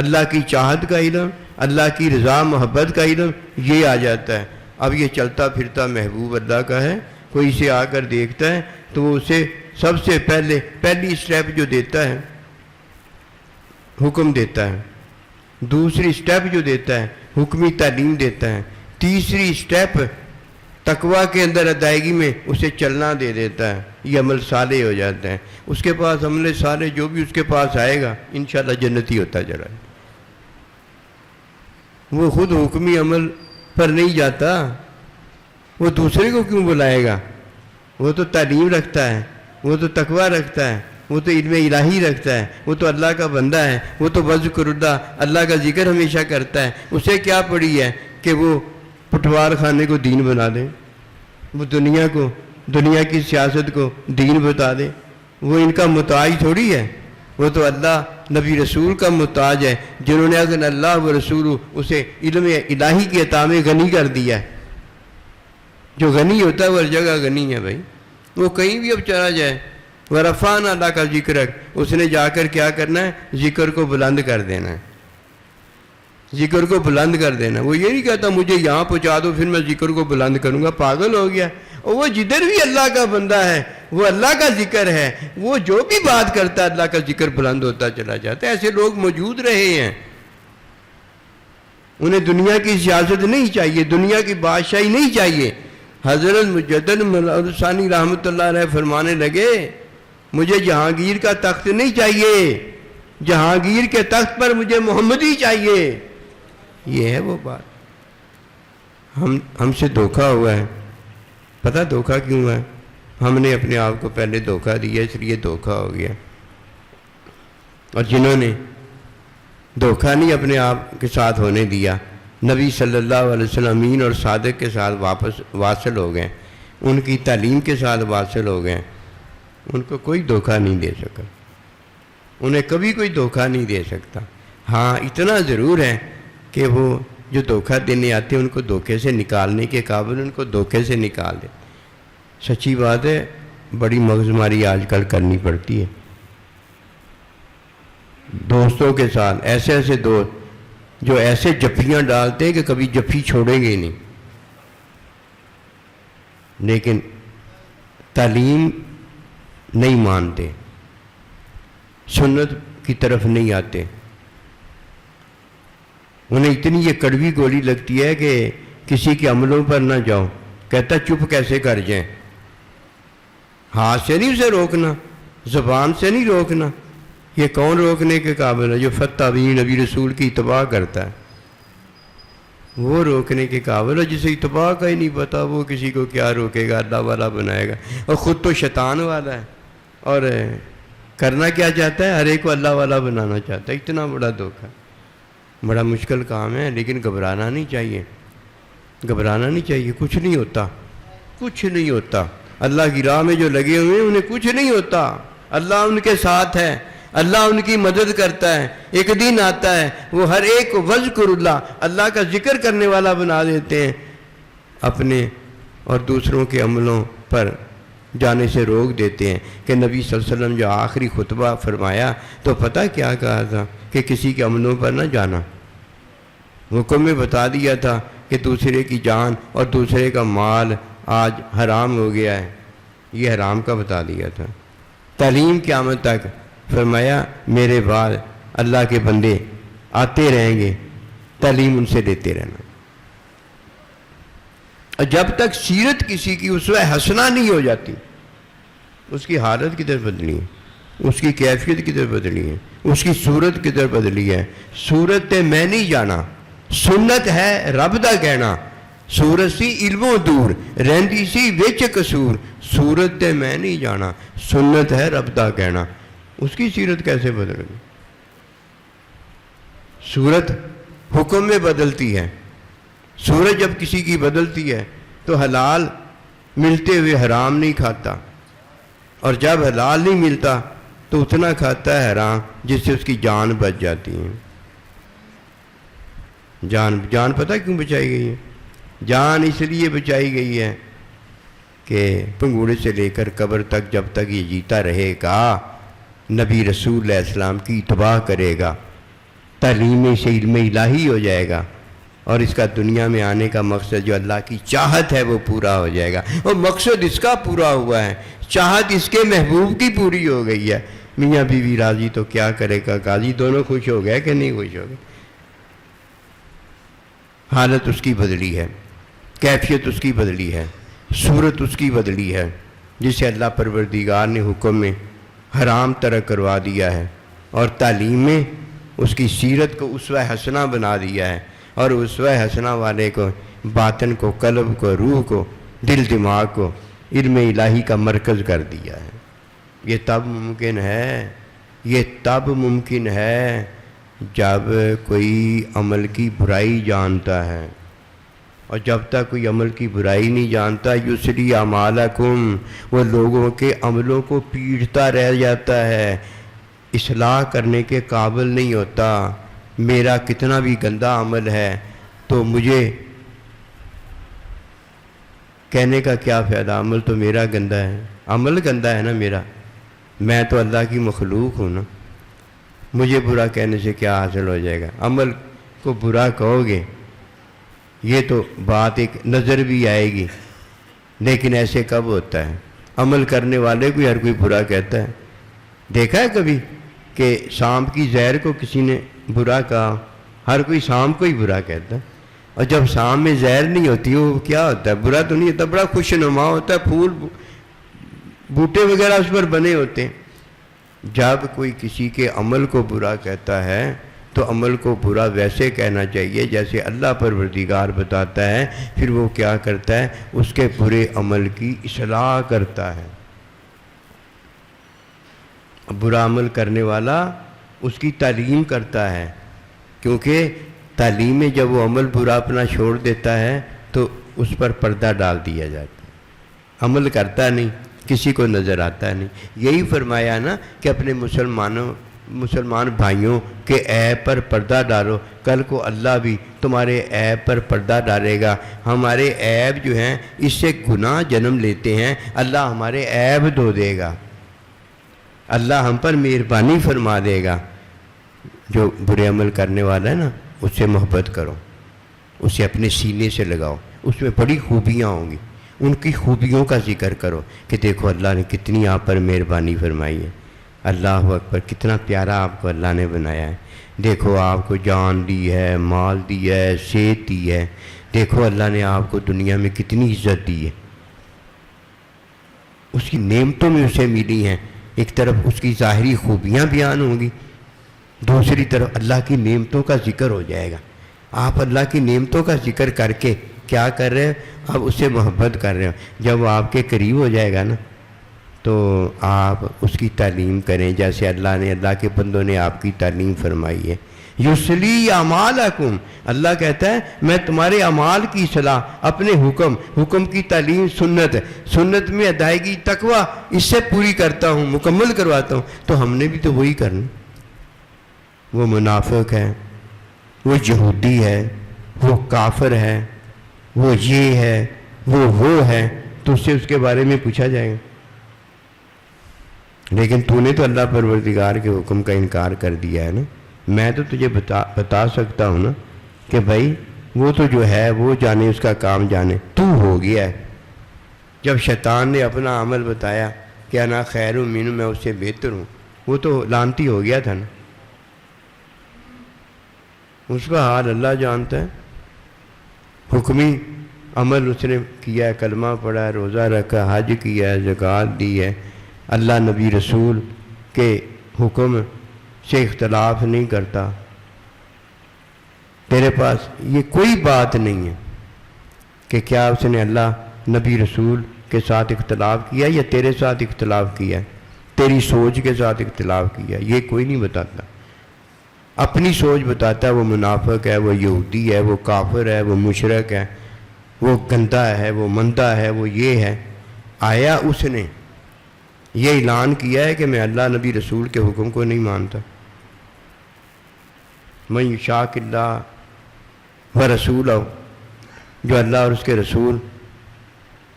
S1: اللہ کی چاہت کا علم، اللہ کی رضا محبت کا علم، یہ آ جاتا ہے۔ اب یہ چلتا پھرتا محبوب اللہ کا ہے، کوئی اسے آ کر دیکھتا ہے تو وہ اسے سب سے پہلی سٹیپ جو دیتا ہے حکم دیتا ہے، دوسری سٹیپ جو دیتا ہے حکمی تعلیم دیتا ہے، تیسری سٹیپ تقوی کے اندر ادائیگی میں اسے چلنا دے دیتا ہے، یہ عمل صالح ہو جاتا ہے۔ اس کے پاس عمل صالح جو بھی اس کے پاس آئے گا انشاءاللہ جنتی ہوتا چلا جائے۔ وہ خود حکمی عمل پر نہیں جاتا، وہ دوسرے کو کیوں بلائے گا؟ وہ تو تعلیم رکھتا ہے، وہ تو تقوی رکھتا ہے، وہ تو علم الہی رکھتا ہے، وہ تو اللہ کا بندہ ہے، وہ تو وذکر اللہ کا ذکر ہمیشہ کرتا ہے۔ اسے کیا پڑی ہے کہ وہ پٹوار خانے کو دین بنا دے، وہ دنیا کی سیاست کو دین بتا دے؟ وہ ان کا محتاج تھوڑی ہے، وہ تو اللہ نبی رسول کا محتاج ہے، جنہوں نے اگر اللہ و رسول اسے علم الہی کی عطا میں غنی کر دیا ہے۔ جو غنی ہوتا ہے وہ ہر جگہ غنی ہے بھائی، وہ کہیں بھی اب چلا جائے، ورفعنا اللہ کا ذکر، اس نے جا کر کیا کرنا ہے؟ ذکر کو بلند کر دینا ہے، ذکر کو بلند کر دینا۔ وہ یہ نہیں کہتا مجھے یہاں پہنچا دو پھر میں ذکر کو بلند کروں گا، پاگل ہو گیا۔ اور وہ جدھر بھی اللہ کا بندہ ہے وہ اللہ کا ذکر ہے، وہ جو بھی بات کرتا ہے اللہ کا ذکر بلند ہوتا چلا جاتا ہے۔ ایسے لوگ موجود رہے ہیں، انہیں دنیا کی سیاست نہیں چاہیے، دنیا کی بادشاہی نہیں چاہیے۔ حضرت مجدد مولانا ثانی رحمۃ اللہ علیہ فرمانے لگے مجھے جہانگیر کا تخت نہیں چاہیے، جہانگیر کے تخت پر مجھے محمدی چاہیے۔ یہ ہے وہ بات۔ ہم سے دھوکہ ہوا ہے، پتہ دھوکہ کیوں ہوا ہے؟ ہم نے اپنے آپ کو پہلے دھوکہ دیا، اس لیے دھوکہ ہو گیا۔ اور جنہوں نے دھوکہ نہیں اپنے آپ کے ساتھ ہونے دیا، نبی صلی اللہ علیہ وسلم امین اور صادق کے ساتھ واصل ہو گئے، ان کی تعلیم کے ساتھ واصل ہو گئے، ان کو کوئی دھوکہ نہیں دے سکا، انہیں کبھی کوئی دھوکہ نہیں دے سکتا۔ ہاں اتنا ضرور ہے کہ وہ جو دھوکہ دینے آتے ہیں ان کو دھوکے سے نکالنے کے قابل ان کو دھوکے سے نکال دے۔ سچی بات ہے، بڑی مغزماری آج کل کرنی پڑتی ہے دوستوں کے ساتھ، ایسے ایسے دوست جو ایسے جفیاں ڈالتے ہیں کہ کبھی جفی چھوڑیں گے ہی نہیں، لیکن تعلیم نہیں مانتے، سنت کی طرف نہیں آتے، انہیں اتنی یہ کڑوی گولی لگتی ہے کہ کسی کے عملوں پر نہ جاؤ، کہتا چپ کیسے کر جائیں، ہاتھ سے نہیں اسے روکنا، زبان سے نہیں روکنا، یہ کون روکنے کے قابل ہے؟ جو فتح بھی نبی رسول کی اتباع کرتا ہے وہ روکنے کے قابل ہے۔ جسے اتباع کا ہی نہیں پتا وہ کسی کو کیا روکے گا، اللہ والا بنائے گا، اور خود تو شیطان والا ہے اور کرنا کیا چاہتا ہے؟ ہر ایک کو اللہ والا بنانا چاہتا ہے۔ اتنا بڑا دھوکہ، بڑا مشکل کام ہے، لیکن گھبرانا نہیں چاہیے، گھبرانا نہیں چاہیے، کچھ نہیں ہوتا، کچھ نہیں ہوتا۔ اللہ کی راہ میں جو لگے ہوئے ہیں انہیں کچھ نہیں ہوتا، اللہ ان کے ساتھ ہے، اللہ ان کی مدد کرتا ہے۔ ایک دن آتا ہے وہ ہر ایک کو وذکر اللہ، اللہ کا ذکر کرنے والا بنا دیتے ہیں اپنے، اور دوسروں کے عملوں پر جانے سے روک دیتے ہیں۔ کہ نبی صلی اللہ علیہ وسلم جو آخری خطبہ فرمایا تو پتہ کیا کہا تھا؟ کہ کسی کے عملوں پر نہ جانا۔ حکم میں بتا دیا تھا کہ دوسرے کی جان اور دوسرے کا مال آج حرام ہو گیا ہے، یہ حرام کا بتا دیا تھا۔ تعلیم قیامت تک فرمایا میرے بعد اللہ کے بندے آتے رہیں گے، تعلیم ان سے لیتے رہنا۔ اور جب تک سیرت کسی کی اسوہ حسنہ نہیں ہو جاتی، اس کی حالت کدھر بدلی ہے، اس کی کیفیت کدھر بدلی ہے، اس کی صورت کدھر بدلی ہے۔ صورت تے میں نہیں جانا، سنت ہے رب دا کہنا، صورت سی علموں دور رہندی سی وچ قصور، صورت تے میں نہیں جانا، سنت ہے رب دا کہنا۔ اس کی سیرت کیسے بدل گئی؟ صورت حکم میں بدلتی ہے، صورت جب کسی کی بدلتی ہے تو حلال ملتے ہوئے حرام نہیں کھاتا، اور جب حلال نہیں ملتا تو اتنا کھاتا ہے حرام جس سے اس کی جان بچ جاتی ہے۔ جان پتہ کیوں بچائی گئی ہے؟ جان اس لیے بچائی گئی ہے کہ پنگوڑے سے لے کر قبر تک جب تک یہ جیتا رہے گا نبی رسول علیہ السلام کی اتباع کرے گا، تعلیم سے علم الہی ہو جائے گا، اور اس کا دنیا میں آنے کا مقصد جو اللہ کی چاہت ہے وہ پورا ہو جائے گا۔ اور مقصد اس کا پورا ہوا ہے، چاہت اس کے محبوب کی پوری ہو گئی ہے۔ میاں بیوی راضی تو کیا کرے گا قاضی، دونوں خوش ہو گئے کہ نہیں خوش ہو گئے؟ حالت اس کی بدلی ہے، کیفیت اس کی بدلی ہے، صورت اس کی بدلی ہے، جسے اللہ پروردگار نے حکم میں حرام ترک کروا دیا ہے، اور تعلیم میں اس کی سیرت کو اسوہ حسنہ بنا دیا ہے، اور اسوہ حسنہ والے کو باطن کو، قلب کو، روح کو، دل دماغ کو علم الہی کا مرکز کر دیا ہے۔ یہ تب ممکن ہے جب کوئی عمل کی برائی جانتا ہے، اور جب تک کوئی عمل کی برائی نہیں جانتا یسری اعمالکم، وہ لوگوں کے عملوں کو پیٹتا رہ جاتا ہے، اصلاح کرنے کے قابل نہیں ہوتا۔ میرا کتنا بھی گندا عمل ہے تو مجھے کہنے کا کیا فائدہ، عمل تو میرا گندا ہے، عمل گندا ہے نا میرا، میں تو اللہ کی مخلوق ہوں نا، مجھے برا کہنے سے کیا حاصل ہو جائے گا؟ عمل کو برا کہو گے یہ تو بات ایک نظر بھی آئے گی، لیکن ایسے کب ہوتا ہے؟ عمل کرنے والے کو ہر کوئی برا کہتا ہے۔ دیکھا ہے کبھی کہ سانپ کی زہر کو کسی نے برا کہا؟ ہر کوئی سانپ کو ہی برا کہتا ہے، اور جب سانپ میں زہر نہیں ہوتی وہ کیا ہوتا ہے؟ برا تو نہیں ہوتا، بڑا خوش نما ہوتا ہے، پھول بوٹے وغیرہ اس پر بنے ہوتے ہیں۔ جب کوئی کسی کے عمل کو برا کہتا ہے تو عمل کو برا ویسے کہنا چاہیے جیسے اللہ پروردگار بتاتا ہے، پھر وہ کیا کرتا ہے؟ اس کے برے عمل کی اصلاح کرتا ہے۔ برا عمل کرنے والا اس کی تعلیم کرتا ہے، کیونکہ تعلیم میں جب وہ عمل برا اپنا چھوڑ دیتا ہے تو اس پر پردہ ڈال دیا جاتا ہے، عمل کرتا نہیں، کسی کو نظر آتا نہیں۔ یہی فرمایا نا کہ اپنے مسلمان بھائیوں کے عیب پر پردہ ڈالو، کل کو اللہ بھی تمہارے عیب پر پردہ ڈالے گا۔ ہمارے عیب جو ہیں اس سے گناہ جنم لیتے ہیں، اللہ ہمارے عیب دھو دے گا، اللہ ہم پر مہربانی فرما دے گا۔ جو برے عمل کرنے والا ہے نا اس سے محبت کرو، اسے اپنے سینے سے لگاؤ، اس میں بڑی خوبیاں ہوں گی، ان کی خوبیوں کا ذکر کرو کہ دیکھو اللہ نے کتنی آپ پر مہربانی فرمائی ہے، اللہ اکبر، کتنا پیارا آپ کو اللہ نے بنایا ہے، دیکھو آپ کو جان دی ہے، مال دی ہے، صحت دی ہے، دیکھو اللہ نے آپ کو دنیا میں کتنی عزت دی ہے، اس کی نعمتوں میں اسے ملی ہیں۔ ایک طرف اس کی ظاہری خوبیاں بیان ہوں گی، دوسری طرف اللہ کی نعمتوں کا ذکر ہو جائے گا۔ آپ اللہ کی نعمتوں کا ذکر کر کے کیا کر رہے ہیں؟ اب اس سے محبت کر رہے ہو۔ جب وہ آپ کے قریب ہو جائے گا نا تو آپ اس کی تعلیم کریں جیسے اللہ کے بندوں نے آپ کی تعلیم فرمائی ہے۔ یصلی اعمالکم، اللہ کہتا ہے میں تمہارے اعمال کی اصلاح اپنے حکم کی تعلیم سنت میں ادائیگی تقویٰ اس سے پوری کرتا ہوں، مکمل کرواتا ہوں۔ تو ہم نے بھی تو وہی کرنا۔ وہ منافق ہے، وہ یہودی ہے، وہ کافر ہے، وہ یہ ہے، وہ ہے، تو اس سے اس کے بارے میں پوچھا جائے گا۔ لیکن تو نے تو اللہ پروردگار کے حکم کا انکار کر دیا ہے نا۔ میں تو تجھے بتا سکتا ہوں نا کہ بھائی وہ تو جو ہے وہ جانے، اس کا کام جانے، تو ہو گیا ہے۔ جب شیطان نے اپنا عمل بتایا کہ انا خیر منہ، میں اس سے بہتر ہوں، وہ تو لعنتی ہو گیا تھا نا۔ اس کا حال اللہ جانتا ہے۔ حکمی عمل اس نے کیا ہے، کلمہ پڑھا ہے، روزہ رکھا، حج کیا ہے، زکوٰۃ دی ہے، اللہ نبی رسول کے حکم سے اختلاف نہیں کرتا۔ تیرے پاس یہ کوئی بات نہیں ہے کہ کیا اس نے اللہ نبی رسول کے ساتھ اختلاف کیا یا تیرے ساتھ اختلاف کیا، تیری سوچ کے ساتھ اختلاف کیا، یہ کوئی نہیں بتاتا۔ اپنی سوچ بتاتا ہے۔ وہ منافق ہے، وہ یہودی ہے، وہ کافر ہے، وہ مشرک ہے، وہ گندا ہے، وہ مندہ ہے، وہ یہ ہے۔ آیا اس نے یہ اعلان کیا ہے کہ میں اللہ نبی رسول کے حکم کو نہیں مانتا۔ من یشاق اللہ ورسولہ، جو اللہ اور اس کے رسول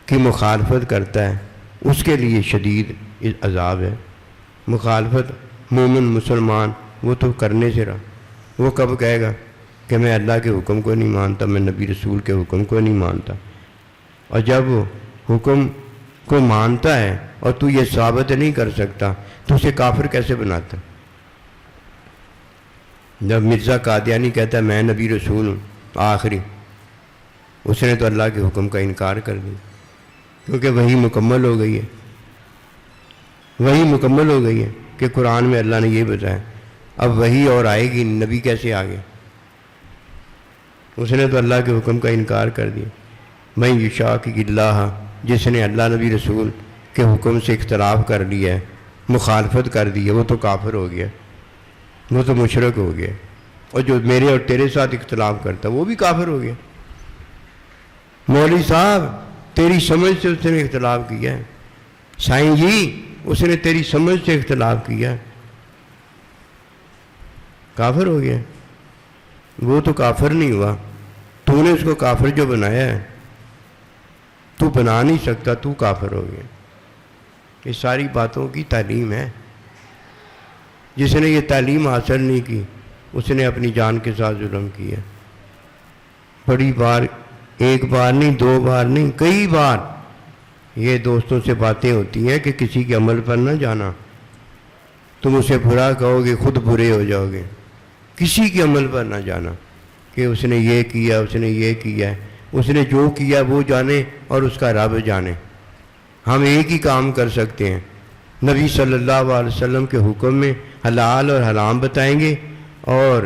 S1: کی مخالفت کرتا ہے اس کے لیے شدید عذاب ہے۔ مخالفت مومن مسلمان وہ تو کرنے سے رہا، وہ کب کہے گا کہ میں اللہ کے حکم کو نہیں مانتا، میں نبی رسول کے حکم کو نہیں مانتا؟ اور جب وہ حکم کو مانتا ہے اور تو یہ ثابت نہیں کر سکتا تو اسے کافر کیسے بناتا؟ جب مرزا قادیانی کہتا ہے میں نبی رسول ہوں آخری، اس نے تو اللہ کے حکم کا انکار کر دیا، کیونکہ وہی مکمل ہو گئی ہے۔ وہی مکمل ہو گئی ہے کہ قرآن میں اللہ نے یہ بتایا، اب وہی اور آئے گی، نبی کیسے آگے؟ اس نے تو اللہ کے حکم کا انکار کر دیا۔ من یشاق اللہ، جس نے اللہ نبی رسول کے حکم سے اختلاف کر لیا ہے، مخالفت کر دی ہے، وہ تو کافر ہو گیا، وہ تو مشرک ہو گیا۔ اور جو میرے اور تیرے ساتھ اختلاف کرتا وہ بھی کافر ہو گیا۔ مولوی صاحب تیری سمجھ سے اس نے اختلاف کیا ہے، سائیں جی اس نے تیری سمجھ سے اختلاف کیا ہے، کافر ہو گیا۔ وہ تو کافر نہیں ہوا، تو نے اس کو کافر جو بنایا ہے، تو بنا نہیں سکتا، تو کافر ہو گیا۔ یہ ساری باتوں کی تعلیم ہے۔ جس نے یہ تعلیم حاصل نہیں کی اس نے اپنی جان کے ساتھ ظلم کیا۔ بڑی بار، ایک بار نہیں، دو بار نہیں، کئی بار یہ دوستوں سے باتیں ہوتی ہیں کہ کسی کے عمل پر نہ جانا، تم اسے برا کہو گے خود برے ہو جاؤ گے۔ کسی کے عمل پر نہ جانا کہ اس نے یہ کیا، اس نے یہ کیا ہے، اس نے جو کیا وہ جانے اور اس کا رب جانے۔ ہم ایک ہی کام کر سکتے ہیں، نبی صلی اللہ علیہ وسلم کے حکم میں حلال اور حرام بتائیں گے، اور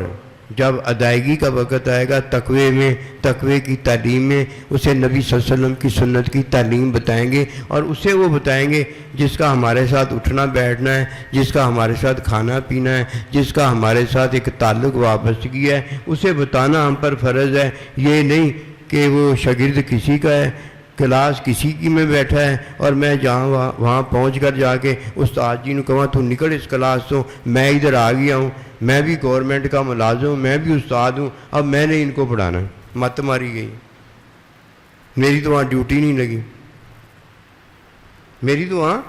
S1: جب ادائیگی کا وقت آئے گا تقوی کی تعلیم میں اسے نبی صلی اللہ علیہ وسلم کی سنت کی تعلیم بتائیں گے، اور اسے وہ بتائیں گے جس کا ہمارے ساتھ اٹھنا بیٹھنا ہے، جس کا ہمارے ساتھ کھانا پینا ہے، جس کا ہمارے ساتھ ایک تعلق وابستگی ہے، اسے بتانا ہم پر فرض ہے۔ یہ نہیں کہ وہ شاگرد کسی کا ہے، کلاس کسی کی میں بیٹھا ہے اور میں جہاں وہاں پہنچ کر جا کے استاد جی نے کہا تو نکل اس کلاس تو، میں ادھر آ گیا ہوں، میں بھی گورنمنٹ کا ملازم ہوں، میں بھی استاد ہوں، اب میں نے ان کو پڑھانا ہے۔ مت ماری گئی، میری تو وہاں ڈیوٹی نہیں لگی، میری تو وہاں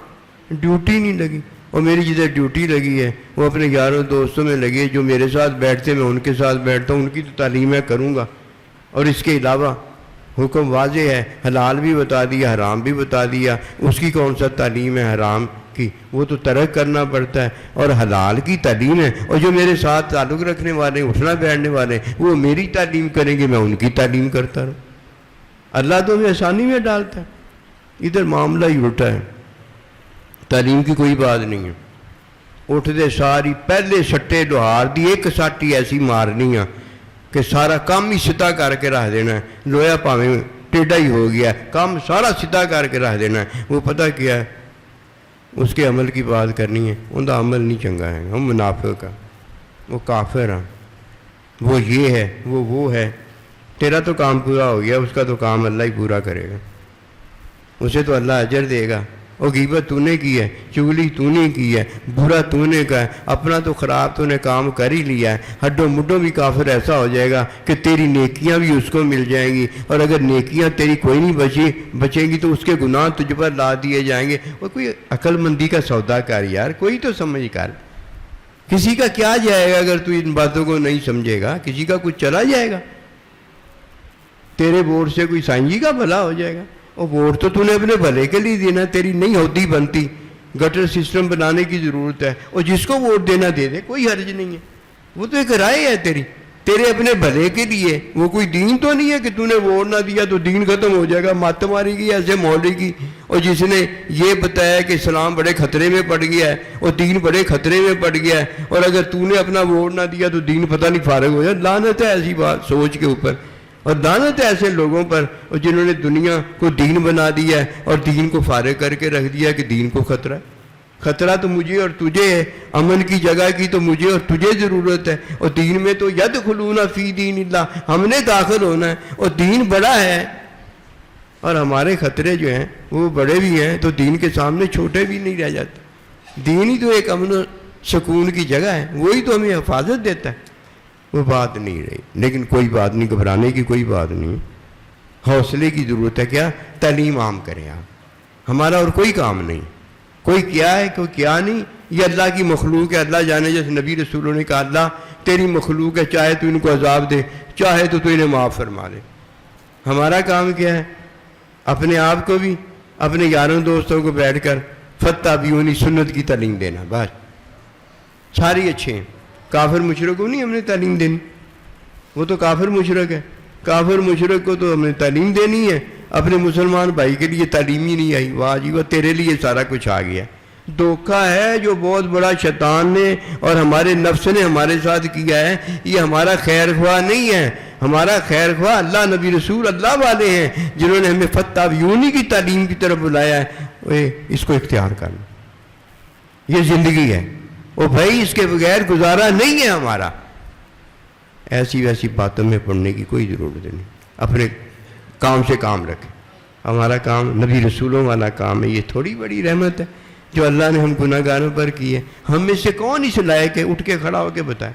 S1: ڈیوٹی نہیں لگی۔ اور میری جدھر ڈیوٹی لگی ہے وہ اپنے یاروں دوستوں میں لگی ہے، جو میرے ساتھ بیٹھتے میں ان کے ساتھ بیٹھتا ہوں، ان کی تو تعلیم میں کروں گا۔ اور اس کے علاوہ حکم واضح ہے، حلال بھی بتا دیا، حرام بھی بتا دیا، اس کی کون سا تعلیم ہے حرام کی؟ وہ تو ترک کرنا پڑتا ہے۔ اور حلال کی تعلیم ہے، اور جو میرے ساتھ تعلق رکھنے والے، اٹھنا بیٹھنے والے، وہ میری تعلیم کریں گے، میں ان کی تعلیم کرتا رہوں۔ اللہ تو ہمیں آسانی میں ڈالتا ہے، ادھر معاملہ ہی الٹا ہے۔ تعلیم کی کوئی بات نہیں ہے، اٹھتے ساری پہلے سٹے لوہار دی ایک ساٹی ایسی مارنی ہے کہ سارا کام ہی سیدھا کر کے رکھ دینا ہے، لویا پاویں ٹیڑھا ہی ہو گیا، کام سارا سیدھا کر کے رکھ دینا ہے۔ وہ پتہ کیا ہے، اس کے عمل کی بات کرنی ہے، ان کا عمل نہیں چنگا ہے، ہم منافق ہیں، وہ کافر ہیں۔ وہ یہ ہے وہ ہے، تیرا تو کام پورا ہو گیا، اس کا تو کام اللہ ہی پورا کرے گا، اسے تو اللہ اجر دے گا۔ اور غیبت تو نے کی ہے، چغلی تو نے کی ہے، برا تو نے کا ہے، اپنا تو خراب تو نے کام کر ہی لیا ہے۔ ہڈوں مڈوں بھی کافر ایسا ہو جائے گا کہ تیری نیکیاں بھی اس کو مل جائیں گی، اور اگر نیکیاں تیری کوئی نہیں بچیں گی تو اس کے گناہ تجھ پر لا دیے جائیں گے۔ اور کوئی عقل مندی کا سودا کر یار، کوئی تو سمجھ کر، کسی کا کیا جائے گا اگر تو ان باتوں کو نہیں سمجھے گا؟ کسی کا کچھ چلا جائے گا؟ تیرے ووٹ سے کوئی سائنجی کا بھلا ہو جائے گا؟ اور ووٹ تو نے اپنے بھلے کے لیے دینا، تیری نہیں ہوتی بنتی، گٹر سسٹم بنانے کی ضرورت ہے، اور جس کو ووٹ دینا دے دے، کوئی حرج نہیں ہے، وہ تو ایک رائے ہے تیرے اپنے بھلے کے لیے، وہ کوئی دین تو نہیں ہے کہ تو نے ووٹ نہ دیا تو دین ختم ہو جائے گا، مت ماری گی ایسے مولوی کی، اور جس نے یہ بتایا کہ اسلام بڑے خطرے میں پڑ گیا ہے اور دین بڑے خطرے میں پڑ گیا ہے، اور اگر تو نے اپنا ووٹ نہ دیا تو دین پتہ نہیں فارغ ہو جائے۔ لعنت ہے ایسی بات سوچ کے اوپر، اور لعنت ہے ایسے لوگوں پر اور جنہوں نے دنیا کو دین بنا دیا ہے اور دین کو فارغ کر کے رکھ دیا کہ دین کو خطرہ ہے۔ خطرہ تو مجھے اور تجھے ہے، امن کی جگہ کی تو مجھے اور تجھے ضرورت ہے، اور دین میں تو یدخلون فی دین اللہ، ہم نے داخل ہونا ہے، اور دین بڑا ہے، اور ہمارے خطرے جو ہیں وہ بڑے بھی ہیں تو دین کے سامنے چھوٹے بھی نہیں رہ جاتے۔ دین ہی تو ایک امن و سکون کی جگہ ہے، وہی تو ہمیں حفاظت دیتا ہے۔ وہ بات نہیں رہی، لیکن کوئی بات نہیں، گھبرانے کی کوئی بات نہیں، حوصلے کی ضرورت ہے۔ کیا تعلیم عام کریں آپ، ہمارا اور کوئی کام نہیں، کوئی کیا ہے کوئی کیا نہیں، یہ اللہ کی مخلوق ہے، اللہ جانے۔ جیسے نبی رسولوں نے کہا اللہ تیری مخلوق ہے، چاہے تو ان کو عذاب دے، چاہے تو انہیں معاف فرما دے۔ ہمارا کام کیا ہے؟ اپنے آپ کو بھی اپنے یاروں دوستوں کو بیٹھ کر فتابعونی سنت کی تعلیم دینا، بس ساری اچھے ہیں۔ کافر مشرک کو نہیں ہم نے تعلیم دینی، وہ تو کافر مشرک ہے، کافر مشرک کو تو ہم نے تعلیم دینی ہے، اپنے مسلمان بھائی کے لیے تعلیم ہی نہیں آئی۔ واہ جی واہ، تیرے لیے سارا کچھ آ گیا۔ دھوکہ ہے جو بہت بڑا شیطان نے اور ہمارے نفس نے ہمارے ساتھ کیا ہے، یہ ہمارا خیر خواہ نہیں ہے، ہمارا خیر خواہ اللہ نبی رسول اللہ والے ہیں جنہوں نے ہمیں فتابعونی کی تعلیم کی طرف بلایا ہے۔ اس کو اختیار کرنا، یہ زندگی ہے، اور بھائی اس کے بغیر گزارا نہیں ہے ہمارا۔ ایسی ویسی باتوں میں پڑھنے کی کوئی ضرورت نہیں، اپنے کام سے کام رکھیں۔ ہمارا کام نبی رسولوں والا کام ہے، یہ تھوڑی بڑی رحمت ہے جو اللہ نے ہم گناہ گاروں پر کی ہے۔ ہم میں سے کون اس لائق ہے اٹھ کے کھڑا ہو کے بتائے،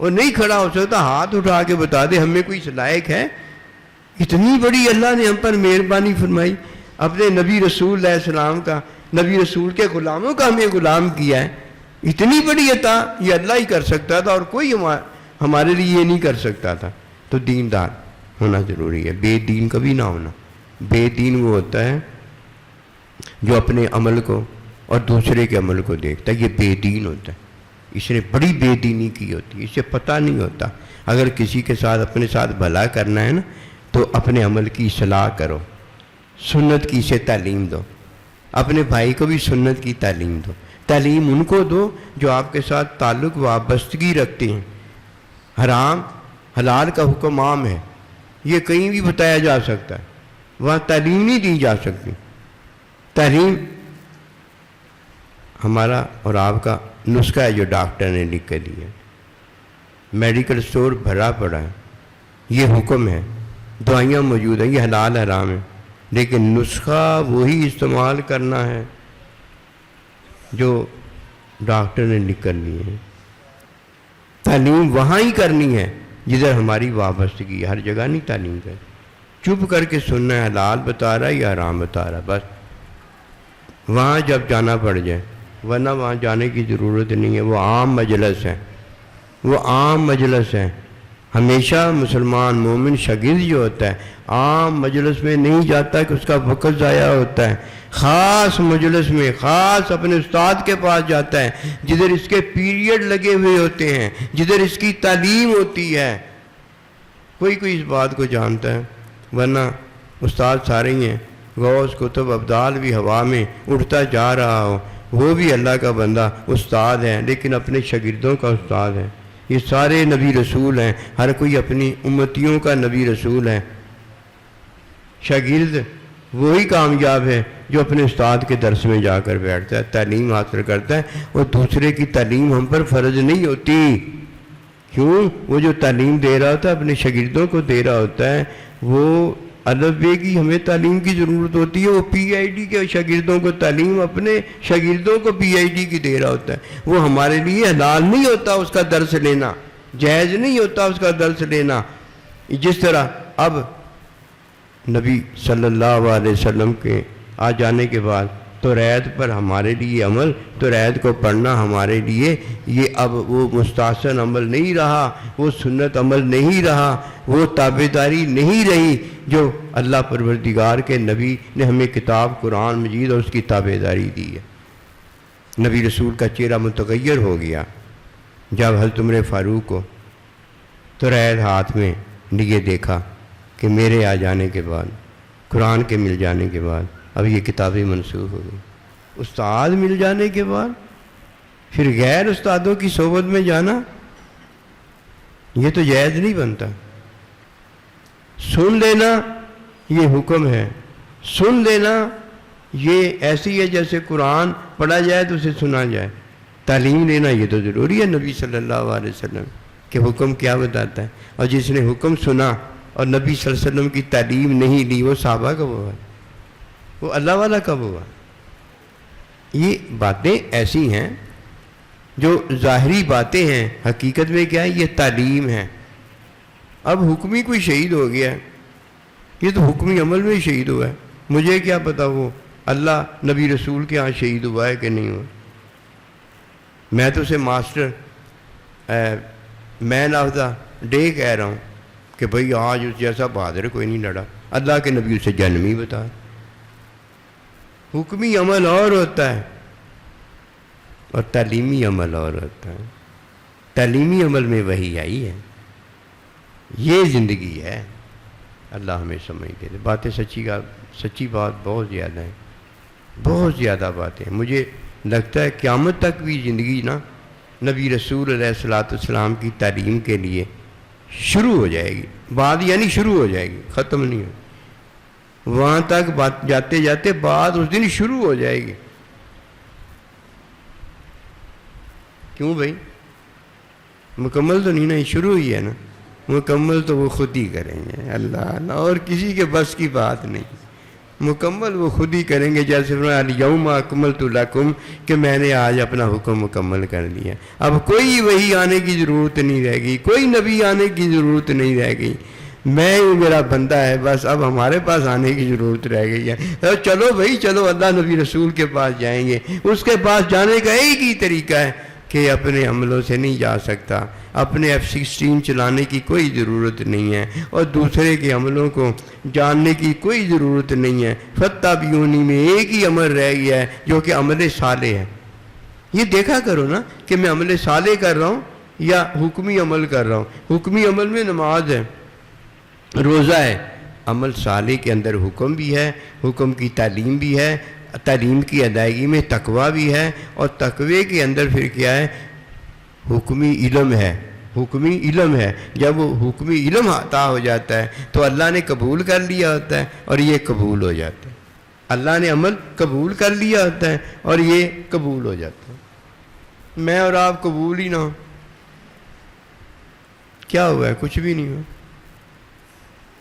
S1: اور نہیں کھڑا ہو سکتا ہاتھ اٹھا کے بتا دے ہم میں کوئی اس لائق ہے؟ اتنی بڑی اللہ نے ہم پر مہربانی فرمائی، اپنے نبی رسول علیہ السلام کا، نبی رسول کے غلاموں کا ہمیں غلام کیا ہے۔ اتنی بڑی عطا یہ اللہ ہی کر سکتا تھا، اور کوئی ہمارے لیے یہ نہیں کر سکتا تھا۔ تو دیندار ہونا ضروری ہے، بے دین کبھی نہ ہونا۔ بے دین وہ ہوتا ہے جو اپنے عمل کو اور دوسرے کے عمل کو دیکھتا ہے، یہ بے دین ہوتا ہے۔ اس نے بڑی بے دینی کی ہوتی ہے، اسے پتہ نہیں ہوتا۔ اگر کسی کے ساتھ اپنے ساتھ بھلا کرنا ہے نا تو اپنے عمل کی اصلاح کرو، سنت کی اسے تعلیم دو، اپنے بھائی کو بھی سنت کی تعلیم دو۔ تعلیم ان کو دو جو آپ کے ساتھ تعلق وابستگی رکھتے ہیں۔ حرام حلال کا حکم عام ہے، یہ کہیں بھی بتایا جا سکتا ہے، وہاں تعلیم نہیں دی جا سکتی۔ تعلیم ہمارا اور آپ کا نسخہ ہے جو ڈاکٹر نے لکھ کے دیا ہے، میڈیکل سٹور بھرا پڑا ہے، یہ حکم ہے، دوائیاں موجود ہیں، یہ حلال حرام ہے، لیکن نسخہ وہی استعمال کرنا ہے جو ڈاکٹر نے لکھ کر لی ہے۔ تعلیم وہاں ہی کرنی ہے جدھر ہماری وابستگی ہے، ہر جگہ نہیں تعلیم کر، چپ کر کے سننا ہے حلال بتا رہا ہے یا حرام بتا رہا ہے، بس وہاں جب جانا پڑ جائے، ورنہ وہاں جانے کی ضرورت نہیں ہے۔ وہ عام مجلس ہے، وہ عام مجلس ہے۔ ہمیشہ مسلمان مومن شاگرد جو ہوتا ہے عام مجلس میں نہیں جاتا کہ اس کا وقت ضائع ہوتا ہے، خاص مجلس میں، خاص اپنے استاد کے پاس جاتا ہے جدھر اس کے پیریڈ لگے ہوئے ہوتے ہیں، جدھر اس کی تعلیم ہوتی ہے۔ کوئی اس بات کو جانتا ہے، ورنہ استاد سارے ہی ہیں، غوث کتب ابدال بھی ہوا میں اٹھتا جا رہا ہو، وہ بھی اللہ کا بندہ استاد ہے، لیکن اپنے شاگردوں کا استاد ہے۔ یہ سارے نبی رسول ہیں، ہر کوئی اپنی امتیوں کا نبی رسول ہے۔ شاگرد وہی کامیاب ہے جو اپنے استاد کے درس میں جا کر بیٹھتا ہے، تعلیم حاصل کرتا ہے، اور دوسرے کی تعلیم ہم پر فرض نہیں ہوتی۔ کیوں؟ وہ جو تعلیم دے رہا ہوتا ہے اپنے شاگردوں کو دے رہا ہوتا ہے، وہ الف بے کی ہمیں تعلیم کی ضرورت ہوتی ہے، وہ پی آئی ڈی کے شاگردوں کو تعلیم اپنے شاگردوں کو پی آئی ڈی کی دے رہا ہوتا ہے۔ وہ ہمارے لیے حلال نہیں ہوتا اس کا درس لینا، جائز نہیں ہوتا اس کا درس لینا۔ جس طرح اب نبی صلی اللہ علیہ وسلم کے آ جانے کے بعد توریت پر ہمارے لیے عمل، توریت کو پڑھنا ہمارے لیے یہ اب وہ مستحسن عمل نہیں رہا، وہ سنت عمل نہیں رہا، وہ تابعداری نہیں رہی جو اللہ پروردگار کے نبی نے ہمیں کتاب قرآن مجید اور اس کی تابعداری دی ہے۔ نبی رسول کا چہرہ متغیر ہو گیا جب حضرت عمر فاروق کو توریت ہاتھ میں لیے دیکھا کہ میرے آ جانے کے بعد، قرآن کے مل جانے کے بعد اب یہ کتابیں منسوخ ہو گئی۔ استاد مل جانے کے بعد پھر غیر استادوں کی صحبت میں جانا یہ تو جائز نہیں بنتا۔ سن لینا یہ حکم ہے، سن لینا یہ ایسی ہے جیسے قرآن پڑھا جائے تو اسے سنا جائے۔ تعلیم لینا یہ تو ضروری ہے نبی صلی اللہ علیہ وسلم کہ حکم کیا بتاتا ہے، اور جس نے حکم سنا اور نبی صلی اللہ علیہ وسلم کی تعلیم نہیں لی وہ صحابہ کب ہوا، وہ اللہ والا کب ہوا؟ یہ باتیں ایسی ہیں جو ظاہری باتیں ہیں، حقیقت میں کیا ہے؟ یہ تعلیم ہے۔ اب حکمی کوئی شہید ہو گیا ہے، یہ تو حکمی عمل میں شہید ہوا ہے، مجھے کیا پتا وہ اللہ نبی رسول کے ہاں شہید ہوا ہے کہ نہیں ہوا۔ میں تو اسے master man of the day کہہ رہا ہوں کہ بھئی آج اس جیسا بہادر کوئی نہیں لڑا، اللہ کے نبی اسے جنم ہی بتا۔ حکمی عمل اور ہوتا ہے اور تعلیمی عمل اور ہوتا ہے۔ تعلیمی عمل میں وحی آئی ہے، یہ زندگی ہے۔ اللہ ہمیں سمجھ دے۔ باتیں سچی بات بہت زیادہ ہیں، بہت زیادہ باتیں ہیں۔ مجھے لگتا ہے قیامت تک بھی زندگی نا نبی رسول علیہ الصلوۃ والسلام کی تعلیم کے لیے شروع ہو جائے گی، بات یعنی شروع ہو جائے گی، ختم نہیں ہو، وہاں تک بات جاتے جاتے بات اس دن شروع ہو جائے گی۔ کیوں بھائی؟ مکمل تو نہیں نا، شروع ہی ہے نا، مکمل تو وہ خود ہی کریں گے، اللہ نہ، اور کسی کے بس کی بات نہیں، مکمل وہ خود ہی کریں گے۔ جیسے الیوم اکملت لکم کہ میں نے آج اپنا حکم مکمل کر دیا، اب کوئی وحی آنے کی ضرورت نہیں رہ گئی، کوئی نبی آنے کی ضرورت نہیں رہ گئی، میں ہی میرا بندہ ہے بس، اب ہمارے پاس آنے کی ضرورت رہ گئی ہے۔ چلو بھائی چلو، اللہ نبی رسول کے پاس جائیں گے، اس کے پاس جانے کا ایک ہی طریقہ ہے کہ اپنے عملوں سے نہیں جا سکتا، اپنے F-16 چلانے کی کوئی ضرورت نہیں ہے، اور دوسرے کے عملوں کو جاننے کی کوئی ضرورت نہیں ہے۔ فَاتَّبِعُونِی میں ایک ہی عمل رہ گیا ہے جو کہ عمل صالح ہے۔ یہ دیکھا کرو نا کہ میں عمل صالح کر رہا ہوں یا حکمی عمل کر رہا ہوں۔ حکمی عمل میں نماز ہے، روزہ ہے، عمل صالح کے اندر حکم بھی ہے، حکم کی تعلیم بھی ہے، تعلیم کی ادائیگی میں تقوی بھی ہے، اور تقوی کے اندر پھر کیا ہے؟ حکمی علم ہے، حکمی علم ہے۔ جب وہ حکمی علم عطا ہو جاتا ہے تو اللہ نے قبول کر لیا ہوتا ہے اور یہ قبول ہو جاتا ہے، اللہ نے عمل قبول کر لیا ہوتا ہے اور یہ قبول ہو جاتا ہے۔ میں اور آپ قبول ہی نہ ہو، کیا ہوا ہے؟ کچھ بھی نہیں ہوا،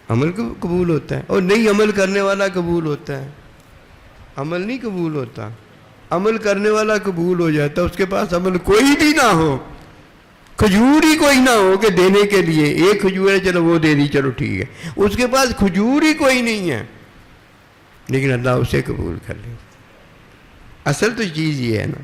S1: عمل قبول ہوتا ہے، اور نہیں عمل کرنے والا قبول ہوتا ہے، عمل نہیں قبول ہوتا، عمل کرنے والا قبول ہو جاتا ہے۔ اس کے پاس عمل کوئی بھی نہ ہو، کھجور ہی کوئی نہ ہو کہ دینے کے لیے، ایک کھجور ہے چلو وہ دے دی، چلو ٹھیک ہے، اس کے پاس کھجور ہی کوئی نہیں ہے، لیکن اللہ اسے قبول کر لے۔ اصل تو چیز یہ ہے نا